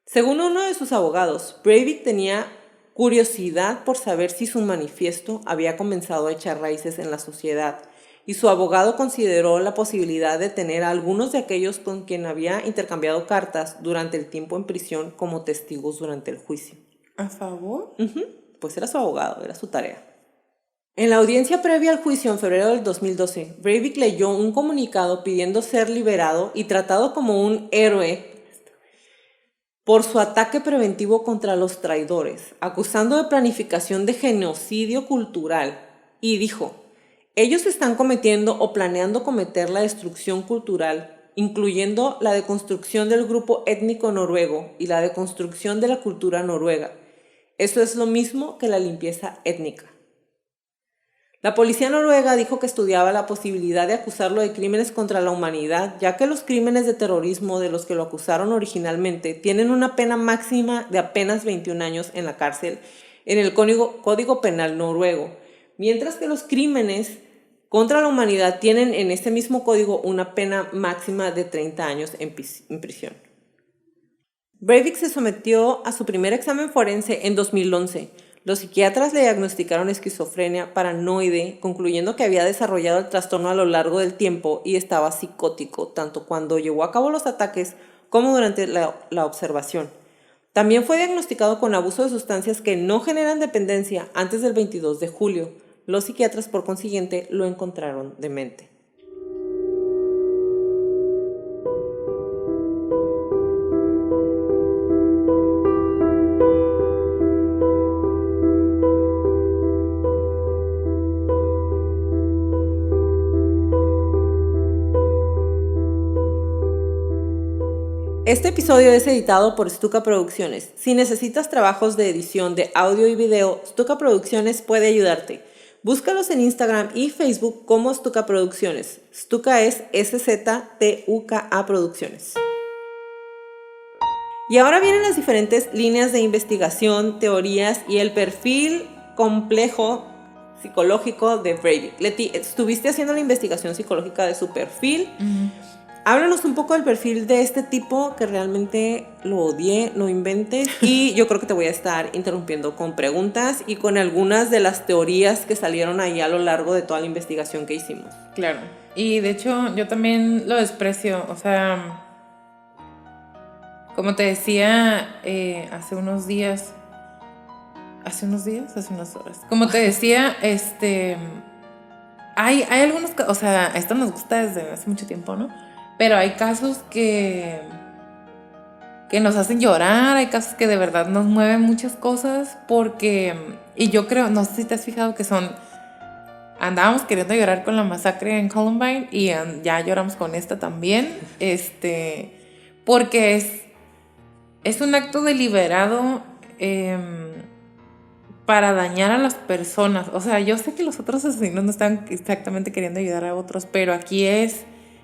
Según uno de sus abogados, Breivik tenía curiosidad por saber si su manifiesto había comenzado a echar raíces en la sociedad, y su abogado consideró la posibilidad de tener a algunos de aquellos con quien había intercambiado cartas durante el tiempo en prisión como testigos durante el juicio. ¿A favor? Pues era su abogado, era su tarea. En la audiencia previa al juicio en febrero del 2012, Breivik leyó un comunicado pidiendo ser liberado y tratado como un héroe por su ataque preventivo contra los traidores, acusando de planificación de genocidio cultural, y dijo: ellos están cometiendo o planeando cometer la destrucción cultural, incluyendo la deconstrucción del grupo étnico noruego y la deconstrucción de la cultura noruega. Eso es lo mismo que la limpieza étnica. La policía noruega dijo que estudiaba la posibilidad de acusarlo de crímenes contra la humanidad, ya que los crímenes de terrorismo de los que lo acusaron originalmente tienen una pena máxima de apenas 21 años en la cárcel en el Código Penal noruego, mientras que los crímenes contra la humanidad tienen en este mismo código una pena máxima de 30 años en prisión. Breivik se sometió a su primer examen forense en 2011. Los psiquiatras le diagnosticaron esquizofrenia paranoide, concluyendo que había desarrollado el trastorno a lo largo del tiempo y estaba psicótico, tanto cuando llevó a cabo los ataques como durante la observación. También fue diagnosticado con abuso de sustancias que no generan dependencia antes del 22 de julio. Los psiquiatras, por consiguiente, lo encontraron demente. Este episodio es editado por Stuka Producciones. Si necesitas trabajos de edición de audio y video, Stuka Producciones puede ayudarte. Búscalos en Instagram y Facebook como Stuka Producciones. Stuka es SZTUKA Producciones. Y ahora vienen las diferentes líneas de investigación, teorías y el perfil complejo psicológico de Breivik. Leti, estuviste haciendo la investigación psicológica de su perfil. Háblanos un poco del perfil de este tipo que realmente lo odié, no inventes, y yo creo que te voy a estar interrumpiendo con preguntas y con algunas de las teorías que salieron ahí a lo largo de toda la investigación que hicimos. Claro, y de hecho yo también lo desprecio, o sea, como te decía hace unas horas, como te decía, hay algunos, o sea, esto nos gusta desde hace mucho tiempo, ¿no? Pero hay casos que nos hacen llorar, hay casos que de verdad nos mueven muchas cosas porque, y yo creo, no sé si te has fijado que andábamos queriendo llorar con la masacre en Columbine y ya lloramos con esta también, porque es un acto deliberado para dañar a las personas. O sea, yo sé que los otros asesinos no están exactamente queriendo ayudar a otros, pero aquí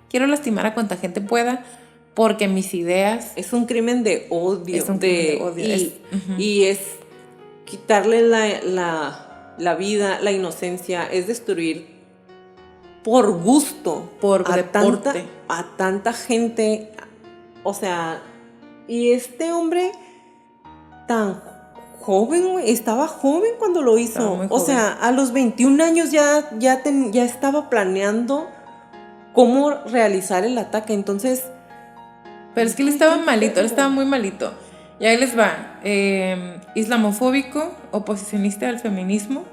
quiero lastimar a cuanta gente pueda porque mis ideas... Es un crimen de odio. Es un crimen de odio. Y es quitarle la vida, la inocencia, es destruir por gusto a tanta gente. O sea, y este hombre tan joven, estaba joven cuando lo hizo. O sea, a los 21 años ya estaba planeando cómo realizar el ataque. Entonces, pero es que él estaba malito, él estaba muy malito. Y ahí les va. Islamofóbico, oposicionista al feminismo,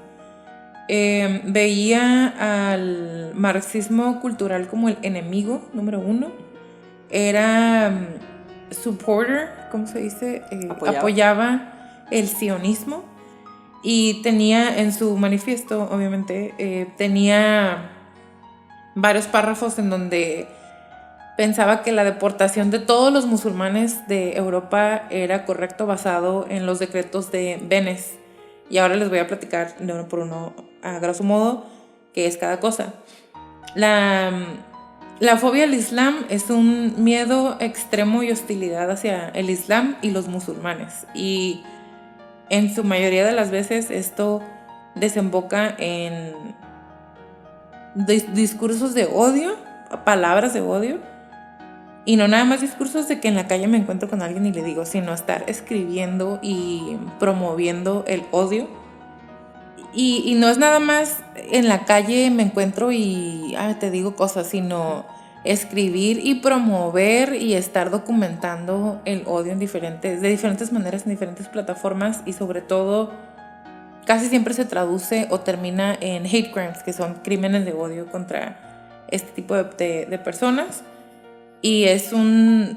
veía al marxismo cultural como el enemigo número 1. Era supporter, ¿cómo se dice? Apoyaba el sionismo y tenía en su manifiesto, obviamente, tenía varios párrafos en donde pensaba que la deportación de todos los musulmanes de Europa era correcto basado en los decretos de Beneš. Y ahora les voy a platicar de uno por uno, a grosso modo, qué es cada cosa. La fobia al Islam es un miedo extremo y hostilidad hacia el Islam y los musulmanes. Y en su mayoría de las veces esto desemboca en discursos de odio, palabras de odio, y no nada más discursos de que en la calle me encuentro con alguien y le digo, sino estar escribiendo y promoviendo el odio. Y no es nada más en la calle me encuentro y te digo cosas, sino escribir y promover y estar documentando el odio de diferentes maneras en diferentes plataformas, y sobre todo casi siempre se traduce o termina en hate crimes, que son crímenes de odio contra este tipo de personas. Y es una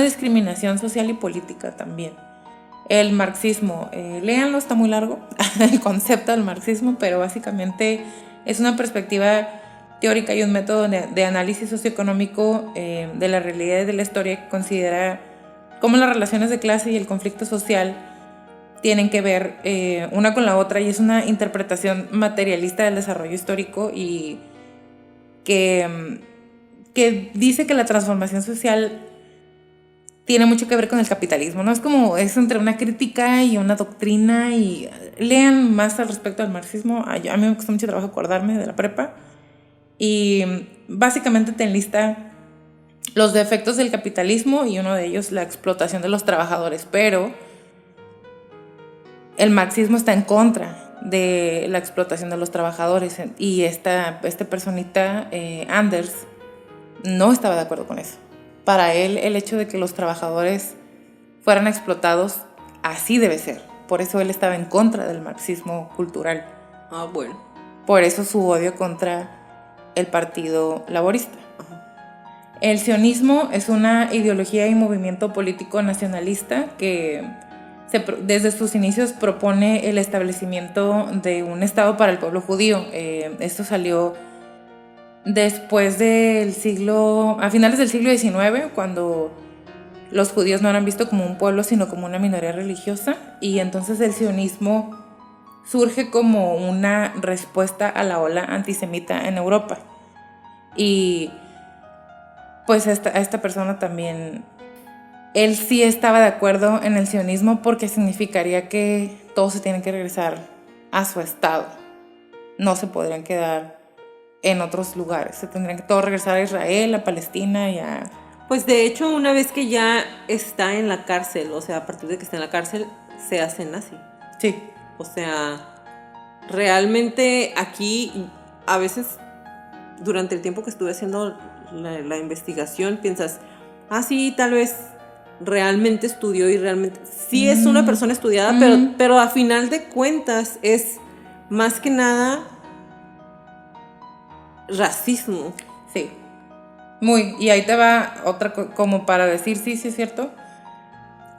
discriminación social y política también. El marxismo, léanlo, está muy largo, el concepto del marxismo, pero básicamente es una perspectiva teórica y un método de análisis socioeconómico de la realidad y de la historia que considera cómo las relaciones de clase y el conflicto social tienen que ver una con la otra, y es una interpretación materialista del desarrollo histórico y que dice que la transformación social tiene mucho que ver con el capitalismo, ¿no? Es entre una crítica y una doctrina, y lean más al respecto del marxismo. A mí me costó mucho trabajo acordarme de la prepa, y básicamente te enlista los defectos del capitalismo, y uno de ellos la explotación de los trabajadores, pero el marxismo está en contra de la explotación de los trabajadores y esta personita, Anders, no estaba de acuerdo con eso. Para él, el hecho de que los trabajadores fueran explotados, así debe ser. Por eso él estaba en contra del marxismo cultural. Ah, bueno. Por eso su odio contra el Partido Laborista. El sionismo es una ideología y movimiento político nacionalista que desde sus inicios propone el establecimiento de un Estado para el pueblo judío. Esto salió después a finales del siglo XIX, cuando los judíos no eran vistos como un pueblo, sino como una minoría religiosa. Y entonces el sionismo surge como una respuesta a la ola antisemita en Europa. Y pues esta persona también, él sí estaba de acuerdo en el sionismo porque significaría que todos se tienen que regresar a su estado. No se podrían quedar en otros lugares. Se tendrían que todos regresar a Israel, a Palestina y a... Pues de hecho, una vez que ya está en la cárcel, o sea, a partir de que está en la cárcel, se hace nazi. Sí. O sea, realmente aquí, a veces, durante el tiempo que estuve haciendo la investigación, piensas, sí, tal vez realmente estudió y realmente sí es una persona estudiada, pero a final de cuentas es más que nada racismo. Sí. Y ahí te va otra como para decir, sí es cierto.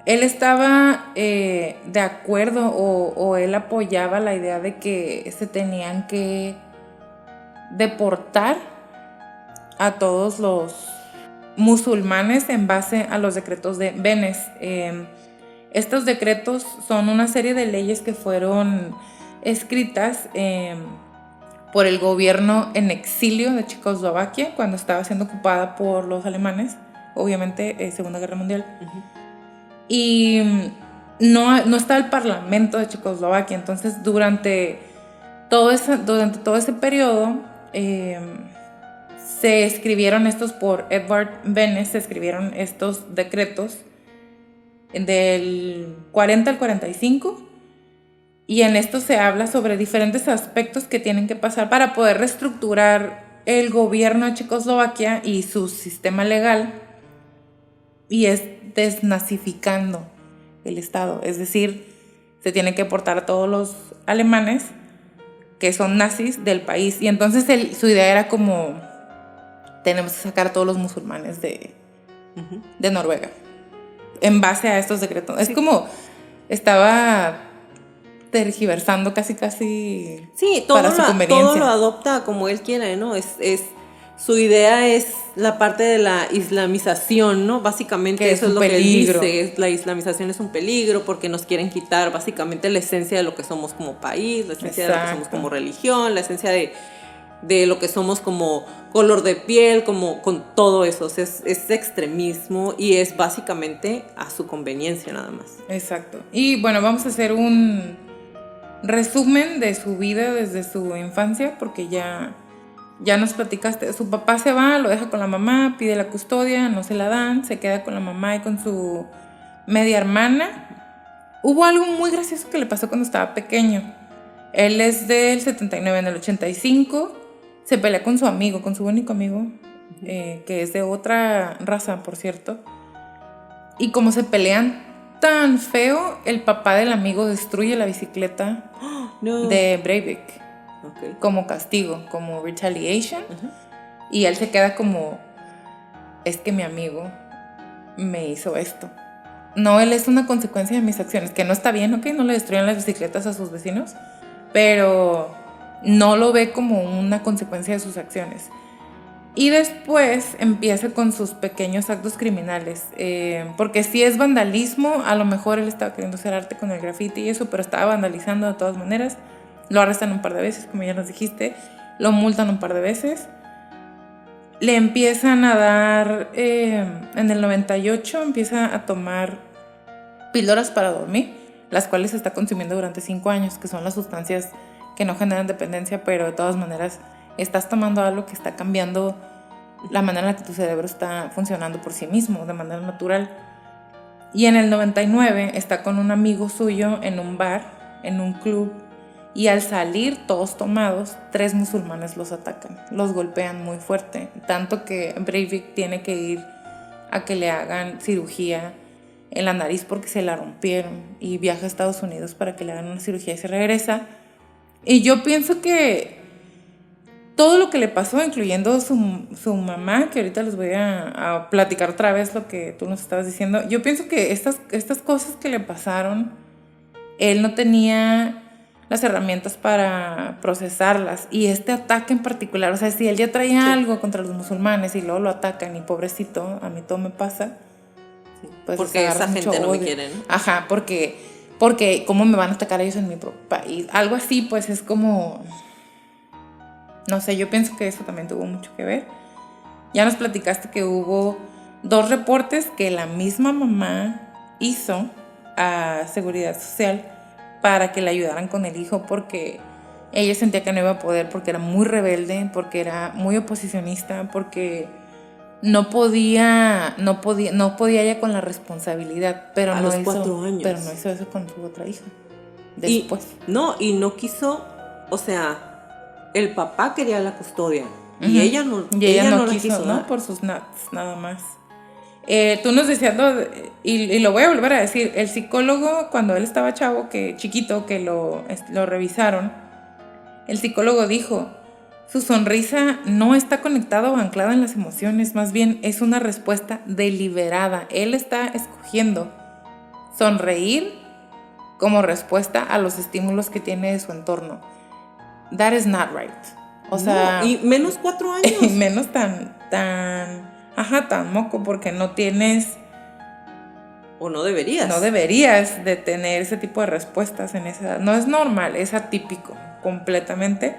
Él estaba de acuerdo o él apoyaba la idea de que se tenían que deportar a todos los musulmanes en base a los decretos de Beneš. Estos decretos son una serie de leyes que fueron escritas por el gobierno en exilio de Checoslovaquia cuando estaba siendo ocupada por los alemanes, obviamente, Segunda Guerra Mundial. Uh-huh. Y no estaba el parlamento de Checoslovaquia, entonces durante todo ese periodo se escribieron por Edvard Beneš, se escribieron estos decretos del 40 al 45. Y en esto se habla sobre diferentes aspectos que tienen que pasar para poder reestructurar el gobierno de Checoslovaquia y su sistema legal, y es desnazificando el Estado. Es decir, se tiene que deportar a todos los alemanes que son nazis del país. Y entonces su idea era como, tenemos que sacar a todos los musulmanes de Noruega en base a estos decretos. Es como estaba tergiversando casi sí, para su conveniencia. Todo lo adopta como él quiere, ¿no? Su idea es la parte de la islamización, ¿no? Básicamente eso es lo peligro. Que él dice. La islamización es un peligro porque nos quieren quitar básicamente la esencia de lo que somos como país, la esencia de lo que somos como religión, la esencia de lo que somos como color de piel, como con todo eso. O sea, es extremismo y es básicamente a su conveniencia nada más. Exacto. Y bueno, vamos a hacer un resumen de su vida desde su infancia, porque ya nos platicaste. Su papá se va, lo deja con la mamá, pide la custodia, no se la dan, se queda con la mamá y con su media hermana. Hubo algo muy gracioso que le pasó cuando estaba pequeño. Él es del 79, en el 85 se pelea con su amigo, con su único amigo, que es de otra raza, por cierto. Y como se pelean tan feo, el papá del amigo destruye la bicicleta de Breivik, como castigo, como retaliation. Y él se queda como, es que mi amigo me hizo esto. No, él es una consecuencia de mis acciones, que no está bien, ¿ok? No le destruyen las bicicletas a sus vecinos, pero no lo ve como una consecuencia de sus acciones. Y después empieza con sus pequeños actos criminales, porque si es vandalismo, a lo mejor él estaba queriendo hacer arte con el graffiti y eso, pero estaba vandalizando de todas maneras. Lo arrestan un par de veces, como ya nos dijiste, lo multan un par de veces. Le empiezan a dar, en el 98 empieza a tomar píldoras para dormir, las cuales se está consumiendo durante 5 años, que son las sustancias que no generan dependencia, pero de todas maneras estás tomando algo que está cambiando la manera en la que tu cerebro está funcionando por sí mismo, de manera natural. Y en el 99 está con un amigo suyo en un bar en un club y al salir todos tomados, 3 musulmanes los atacan, los golpean muy fuerte, tanto que Breivik tiene que ir a que le hagan cirugía en la nariz porque se la rompieron y viaja a Estados Unidos para que le hagan una cirugía y se regresa. Y yo pienso que todo lo que le pasó, incluyendo su mamá, que ahorita les voy a platicar otra vez lo que tú nos estabas diciendo, yo pienso que estas cosas que le pasaron, él no tenía las herramientas para procesarlas, y este ataque en particular, o sea, si él ya traía algo contra los musulmanes y luego lo atacan y pobrecito, a mí todo me pasa, pues porque esa gente no me quiere, ¿no? Ajá, porque ¿cómo me van a atacar ellos en mi propio país? Algo así, pues es como, no sé, yo pienso que eso también tuvo mucho que ver. Ya nos platicaste que hubo 2 reportes que la misma mamá hizo a Seguridad Social para que le ayudaran con el hijo, porque ella sentía que no iba a poder, porque era muy rebelde, porque era muy oposicionista, porque no podía ella con la responsabilidad, pero a no los hizo 4 años. Pero no hizo eso con su otra hija. Después. Y no quiso, o sea, el papá quería la custodia y ella no la quiso, ¿no? dar. Por sus nuts, nada más. Tú nos decías, y lo voy a volver a decir, el psicólogo, cuando él estaba chiquito, que lo revisaron, el psicólogo dijo, su sonrisa no está conectada o anclada en las emociones, más bien es una respuesta deliberada. Él está escogiendo sonreír como respuesta a los estímulos que tiene de su entorno. That is not right. O sea, y menos 4 años. Y menos tan moco, porque no tienes, o no deberías. No deberías de tener ese tipo de respuestas en esa edad. No es normal, es atípico completamente.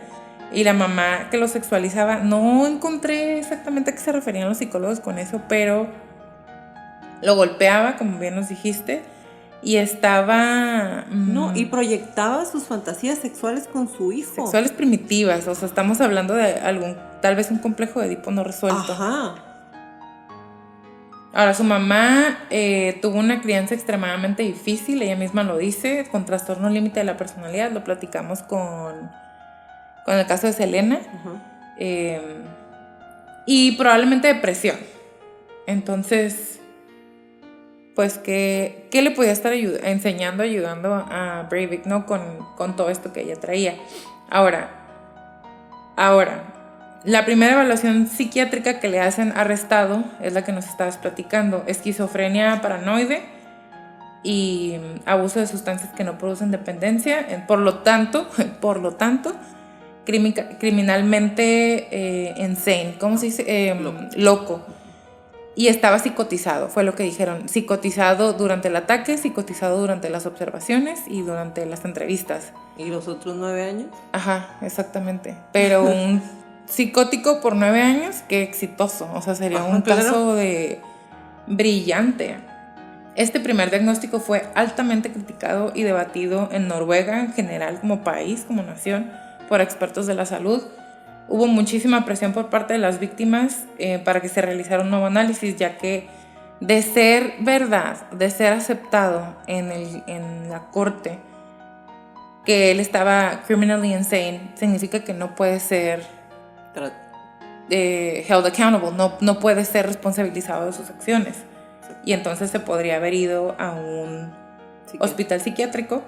Y la mamá que lo sexualizaba, no encontré exactamente a qué se referían los psicólogos con eso, pero lo golpeaba, como bien nos dijiste, y estaba... No, y proyectaba sus fantasías sexuales con su hijo. Sexuales primitivas, o sea, estamos hablando de tal vez un complejo de Edipo no resuelto. Ajá. Ahora, su mamá tuvo una crianza extremadamente difícil, ella misma lo dice, con trastorno límite de la personalidad, lo platicamos con el caso de Selena, y probablemente depresión. Entonces, pues, ¿qué le podía estar ayudando a Breivik, ¿no? Con todo esto que ella traía? Ahora, la primera evaluación psiquiátrica que le hacen arrestado es la que nos estabas platicando: esquizofrenia paranoide y abuso de sustancias que no producen dependencia. Por lo tanto, criminalmente insane, ¿cómo se dice? Loco. Y estaba psicotizado, fue lo que dijeron. Psicotizado durante el ataque, psicotizado durante las observaciones y durante las entrevistas. ¿Y los otros 9 años? Ajá, exactamente. Pero un psicótico por 9 años, qué exitoso. O sea, sería un caso de brillante. Este primer diagnóstico fue altamente criticado y debatido en Noruega en general, como país, como nación, por expertos de la salud. Hubo muchísima presión por parte de las víctimas para que se realizara un nuevo análisis, ya que de ser verdad, de ser aceptado en la corte que él estaba criminally insane, significa que no puede ser held accountable, no puede ser responsabilizado de sus acciones. Y entonces se podría haber ido a un hospital psiquiátrico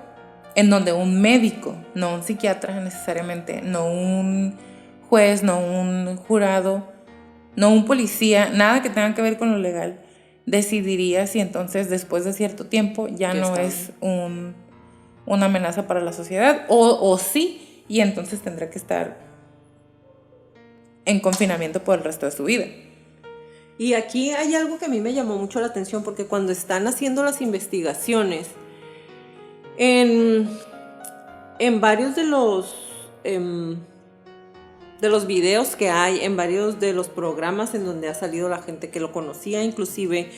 en donde un médico, no un psiquiatra necesariamente, no un juez, no un jurado, no un policía, nada que tenga que ver con lo legal, decidiría si entonces después de cierto tiempo ya no es una amenaza para la sociedad o sí, y entonces tendrá que estar en confinamiento por el resto de su vida. Y aquí hay algo que a mí me llamó mucho la atención, porque cuando están haciendo las investigaciones en varios de los videos que hay, en varios de los programas en donde ha salido la gente que lo conocía, inclusive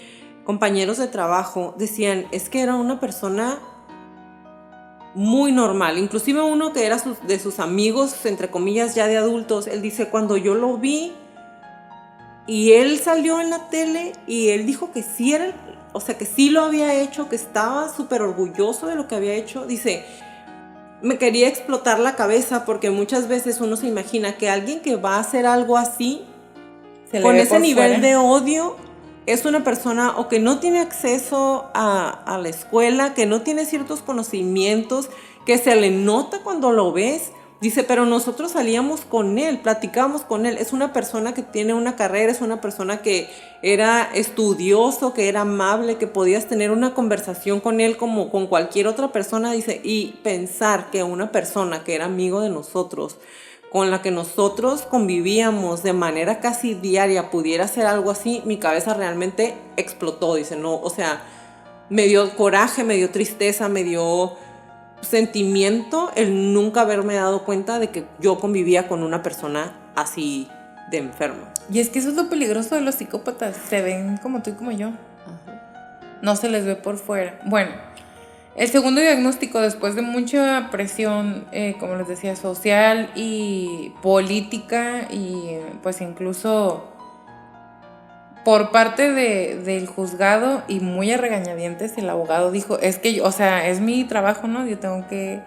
compañeros de trabajo, decían, es que era una persona muy normal. Inclusive uno que era de sus amigos, entre comillas, ya de adultos, él dice, cuando yo lo vi y él salió en la tele y él dijo que sí era, o sea, que sí lo había hecho, que estaba súper orgulloso de lo que había hecho, dice, me quería explotar la cabeza porque muchas veces uno se imagina que alguien que va a hacer algo así, con ese nivel de odio, es una persona o que no tiene acceso a la escuela, que no tiene ciertos conocimientos, que se le nota cuando lo ves. Dice, pero nosotros salíamos con él, platicábamos con él. Es una persona que tiene una carrera, es una persona que era estudioso, que era amable, que podías tener una conversación con él como con cualquier otra persona. Dice, y pensar que una persona que era amigo de nosotros, con la que nosotros convivíamos de manera casi diaria, pudiera hacer algo así, mi cabeza realmente explotó. Dice, no, o sea, me dio coraje, me dio tristeza, me dio sentimiento el nunca haberme dado cuenta de que yo convivía con una persona así de enferma. Y es que eso es lo peligroso de los psicópatas, se ven como tú y como yo. Ajá. No se les ve por fuera. Bueno, el segundo diagnóstico, después de mucha presión, como les decía, social y política, y pues incluso por parte del juzgado y muy a regañadientes, el abogado dijo, es que yo, o sea, es mi trabajo, ¿no? Yo tengo que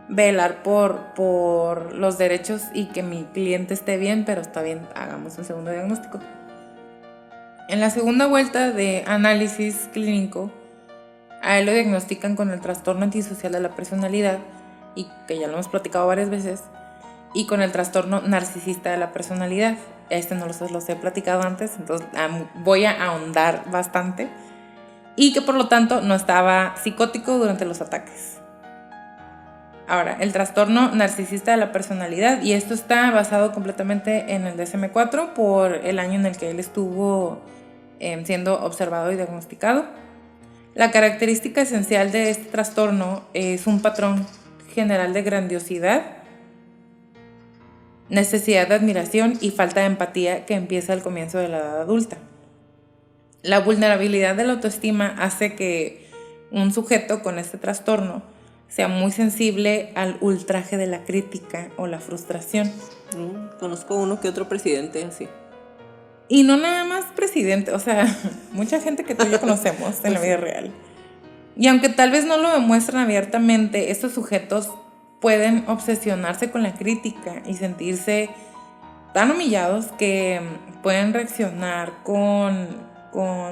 velar por los derechos y que mi cliente esté bien, pero está bien, hagamos un segundo diagnóstico. En la segunda vuelta de análisis clínico, a él lo diagnostican con el trastorno antisocial de la personalidad, y que ya lo hemos platicado varias veces, y con el trastorno narcisista de la personalidad. No los he platicado antes, entonces voy a ahondar bastante. Y que por lo tanto no estaba psicótico durante los ataques. Ahora, el trastorno narcisista de la personalidad, y esto está basado completamente en el DSM-4 por el año en el que él estuvo siendo observado y diagnosticado. La característica esencial de este trastorno es un patrón general de grandiosidad, necesidad de admiración y falta de empatía que empieza al comienzo de la edad adulta. La vulnerabilidad de la autoestima hace que un sujeto con este trastorno sea muy sensible al ultraje de la crítica o la frustración. Conozco uno que otro presidente así. Y no nada más presidente, o sea, mucha gente que tú y yo conocemos en la vida real. Y aunque tal vez no lo demuestran abiertamente, estos sujetos pueden obsesionarse con la crítica y sentirse tan humillados que pueden reaccionar con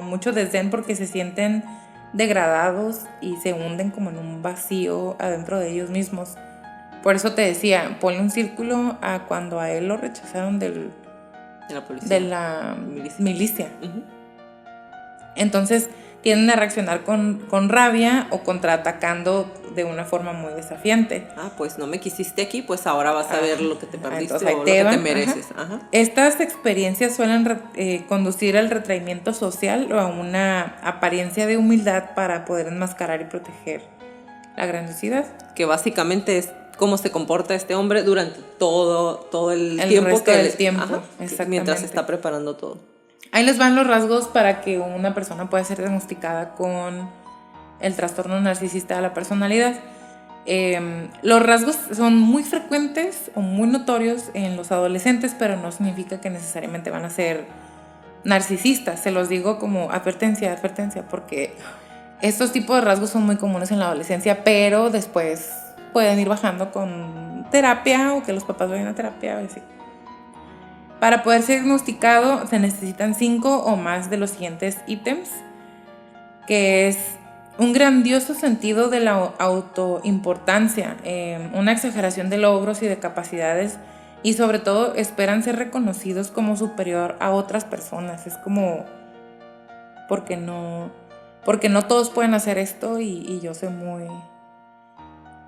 mucho desdén porque se sienten degradados y se hunden como en un vacío adentro de ellos mismos. Por eso te decía, ponle un círculo a cuando a él lo rechazaron de la milicia. Uh-huh. Entonces tienden a reaccionar con rabia o contraatacando de una forma muy desafiante. Pues no me quisiste aquí, pues ahora vas a ver lo que te perdiste o lo que te mereces. Ajá. Estas experiencias suelen conducir al retraimiento social o a una apariencia de humildad para poder enmascarar y proteger la grandiosidad. Que básicamente es cómo se comporta este hombre durante todo el tiempo. Mientras se está preparando todo. Ahí les van los rasgos para que una persona pueda ser diagnosticada con el trastorno narcisista de la personalidad. Los rasgos son muy frecuentes o muy notorios en los adolescentes, pero no significa que necesariamente van a ser narcisistas. Se los digo como advertencia, porque estos tipos de rasgos son muy comunes en la adolescencia, pero después pueden ir bajando con terapia o que los papás vayan a terapia o así. Para poder ser diagnosticado se necesitan 5 o más de los siguientes ítems, que es un grandioso sentido de la autoimportancia, una exageración de logros y de capacidades, y sobre todo esperan ser reconocidos como superior a otras personas. Es como, porque no todos pueden hacer esto y yo soy muy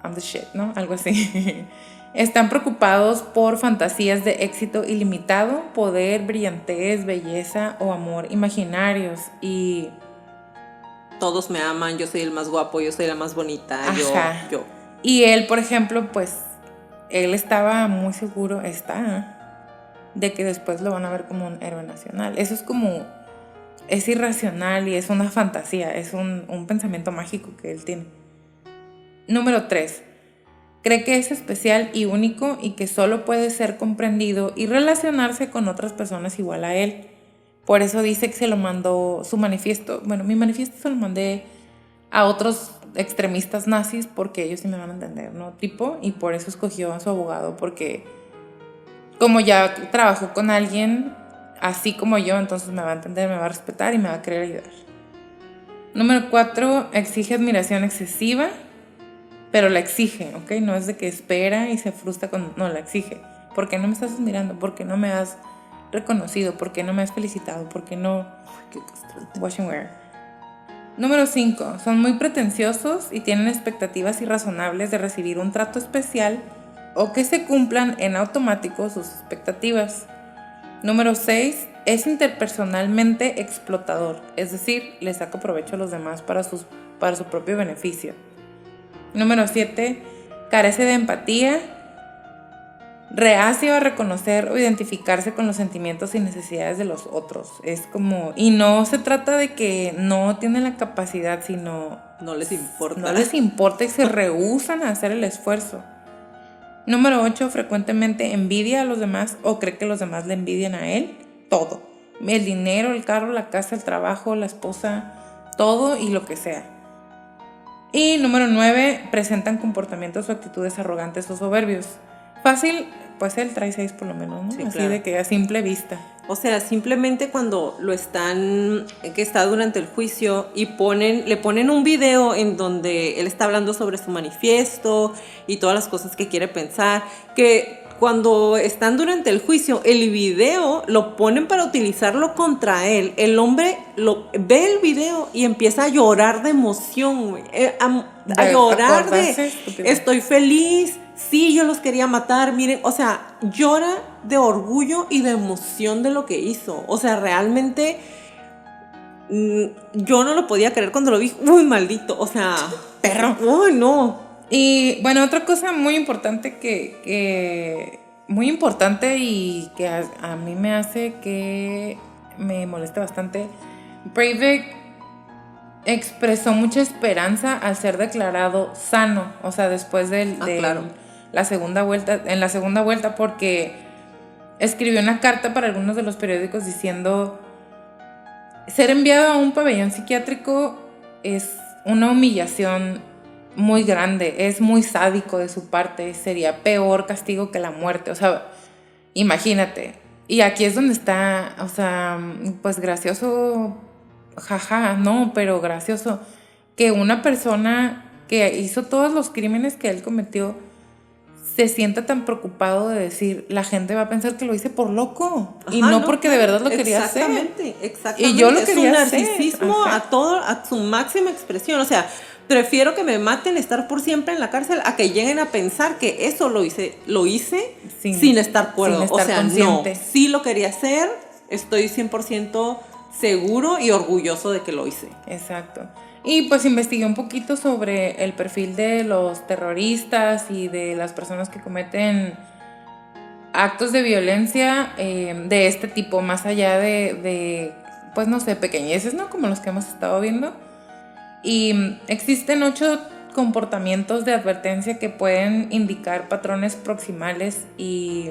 I'm the shit, ¿no? Algo así. Están preocupados por fantasías de éxito ilimitado, poder, brillantez, belleza o amor imaginarios, y todos me aman, yo soy el más guapo, yo soy la más bonita, yo. Y él, por ejemplo, pues él estaba muy seguro, de que después lo van a ver como un héroe nacional. Eso es irracional y es una fantasía, es un pensamiento mágico que él tiene. Número 3. Cree que es especial y único y que solo puede ser comprendido y relacionarse con otras personas igual a él. Por eso dice que se lo mandó su manifiesto. Bueno, mi manifiesto se lo mandé a otros extremistas nazis, porque ellos sí me van a entender, ¿no? Tipo, y por eso escogió a su abogado, porque como ya trabajó con alguien así como yo, entonces me va a entender, me va a respetar y me va a querer ayudar. Número 4, exige admiración excesiva, pero la exige, ¿ok? No es de que espera y se frustra no, la exige. ¿Por qué no me estás admirando? ¿Por qué no me has reconocido? ¿Por qué no me has felicitado? ¿Por qué no? Qué castrante. Wash and wear. Número 5, son muy pretenciosos y tienen expectativas irrazonables de recibir un trato especial o que se cumplan en automático sus expectativas. Número 6, es interpersonalmente explotador, es decir, le saca provecho a los demás para su propio beneficio. Número 7, carece de empatía, reacio a reconocer o identificarse con los sentimientos y necesidades de los otros. Es como, y no se trata de que no tienen la capacidad, sino No les importa. no les importa y se rehúsan a hacer el esfuerzo. Número 8, frecuentemente envidia a los demás o cree que los demás le envidian a él. Todo. El dinero, el carro, la casa, el trabajo, la esposa, todo y lo que sea. Y número 9, presentan comportamientos o actitudes arrogantes o soberbios. Fácil, pues él trae 6 por lo menos, ¿no? Sí, así claro. de que a simple vista. O sea, simplemente cuando que está durante el juicio y le ponen un video en donde él está hablando sobre su manifiesto y todas las cosas que quiere pensar, que cuando están durante el juicio, el video lo ponen para utilizarlo contra él. El hombre ve el video y empieza a llorar de emoción, güey. A llorar de, estoy feliz. Sí, yo los quería matar, miren, o sea, llora de orgullo y de emoción de lo que hizo. O sea, realmente yo no lo podía creer cuando lo vi. Uy, maldito, o sea, perro. Uy, no. Y bueno, otra cosa muy importante muy importante y que a mí me hace que me moleste bastante. Breivik expresó mucha esperanza al ser declarado sano, o sea, después claro. la segunda vuelta, porque escribió una carta para algunos de los periódicos diciendo: ser enviado a un pabellón psiquiátrico es una humillación muy grande, es muy sádico de su parte, sería peor castigo que la muerte, o sea, imagínate. Y aquí es donde está, o sea, pues gracioso, jaja, no, pero gracioso, que una persona que hizo todos los crímenes que él cometió se sienta tan preocupado de decir, la gente va a pensar que lo hice por loco. Ajá, y no porque de verdad lo quería hacer. Exactamente. Y yo lo quería hacer. Es un narcisismo a su máxima expresión. O sea, prefiero que me maten, estar por siempre en la cárcel, a que lleguen a pensar que eso lo hice sin estar cuerdo. Sin estar consciente. No, sí lo quería hacer, estoy 100% seguro y orgulloso de que lo hice. Exacto. Y pues investigué un poquito sobre el perfil de los terroristas y de las personas que cometen actos de violencia de este tipo, más allá de pues no sé, pequeñeces, ¿no? Como los que hemos estado viendo. Y existen 8 comportamientos de advertencia que pueden indicar patrones proximales y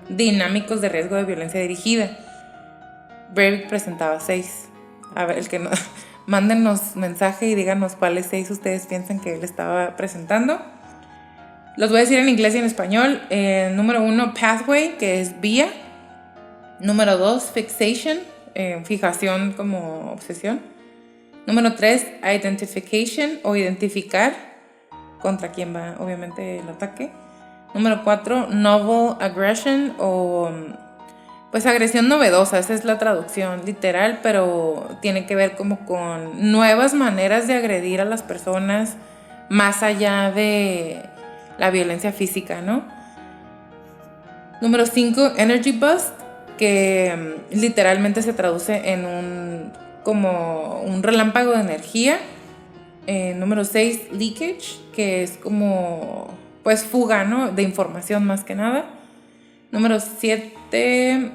dinámicos de riesgo de violencia dirigida. Breivik presentaba 6. A ver, el que no... Mándenos mensaje y díganos cuáles 6 ustedes piensan que él estaba presentando. Los voy a decir en inglés y en español. Número 1, pathway, que es vía. Número 2, fixation, fijación como obsesión. Número 3, identification o identificar contra quién va obviamente el ataque. Número 4, novel aggression o pues agresión novedosa, esa es la traducción literal, pero tiene que ver como con nuevas maneras de agredir a las personas más allá de la violencia física, ¿no? Número 5, energy bust, que literalmente se traduce en como un relámpago de energía. Número 6, leakage, que es como pues fuga, ¿no? De información más que nada. Número 7,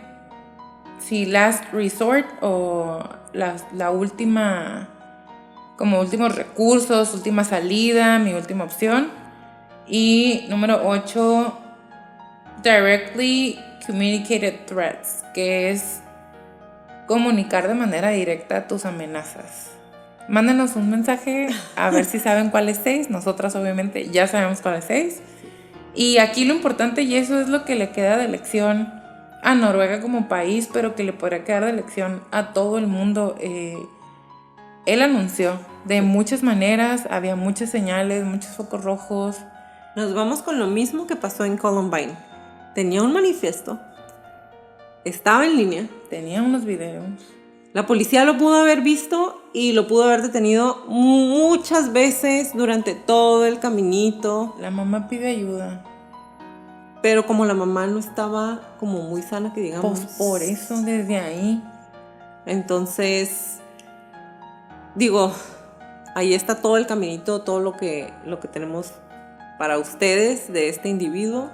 sí, last resort o la última, como últimos recursos, última salida, mi última opción. Y número 8, directly communicated threats, que es comunicar de manera directa tus amenazas. Mándenos un mensaje a ver si saben cuál es 6. Nosotras obviamente ya sabemos cuál es 6. Y aquí lo importante, y eso es lo que le queda de lección a Noruega como país, pero que le podría quedar de lección a todo el mundo. Él anunció de muchas maneras, había muchas señales, muchos focos rojos. Nos vamos con lo mismo que pasó en Columbine. Tenía un manifiesto, estaba en línea, tenía unos videos. La policía lo pudo haber visto y lo pudo haber detenido muchas veces durante todo el caminito. La mamá pide ayuda. Pero como la mamá no estaba como muy sana, que digamos. Pues por eso, desde ahí. Entonces, digo, ahí está todo el caminito, todo lo que tenemos para ustedes de este individuo.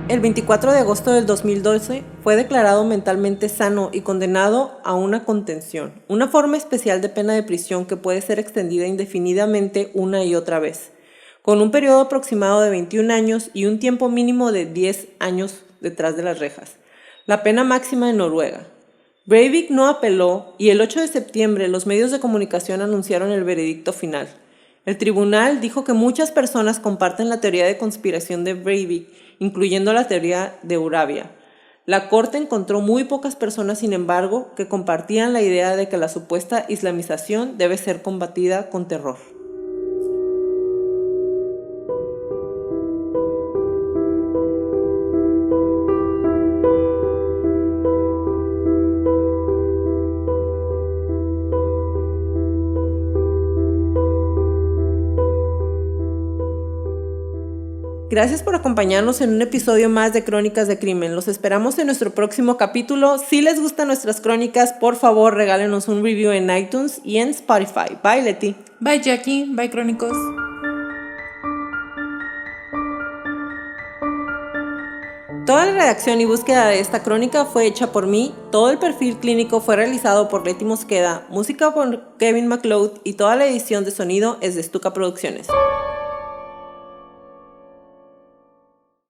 El 24 de agosto del 2012 fue declarado mentalmente sano y condenado a una contención, una forma especial de pena de prisión que puede ser extendida indefinidamente una y otra vez, con un periodo aproximado de 21 años y un tiempo mínimo de 10 años detrás de las rejas, la pena máxima en Noruega. Breivik no apeló y el 8 de septiembre los medios de comunicación anunciaron el veredicto final. El tribunal dijo que muchas personas comparten la teoría de conspiración de Breivik, incluyendo la teoría de Eurabia. La corte encontró muy pocas personas, sin embargo, que compartían la idea de que la supuesta islamización debe ser combatida con terror. Gracias por acompañarnos en un episodio más de Crónicas de Crimen. Los esperamos en nuestro próximo capítulo. Si les gustan nuestras crónicas, por favor, regálenos un review en iTunes y en Spotify. Bye, Leti. Bye, Jackie. Bye, Crónicos. Toda la redacción y búsqueda de esta crónica fue hecha por mí. Todo el perfil clínico fue realizado por Leti Mosqueda. Música por Kevin MacLeod y toda la edición de sonido es de Stuka Producciones.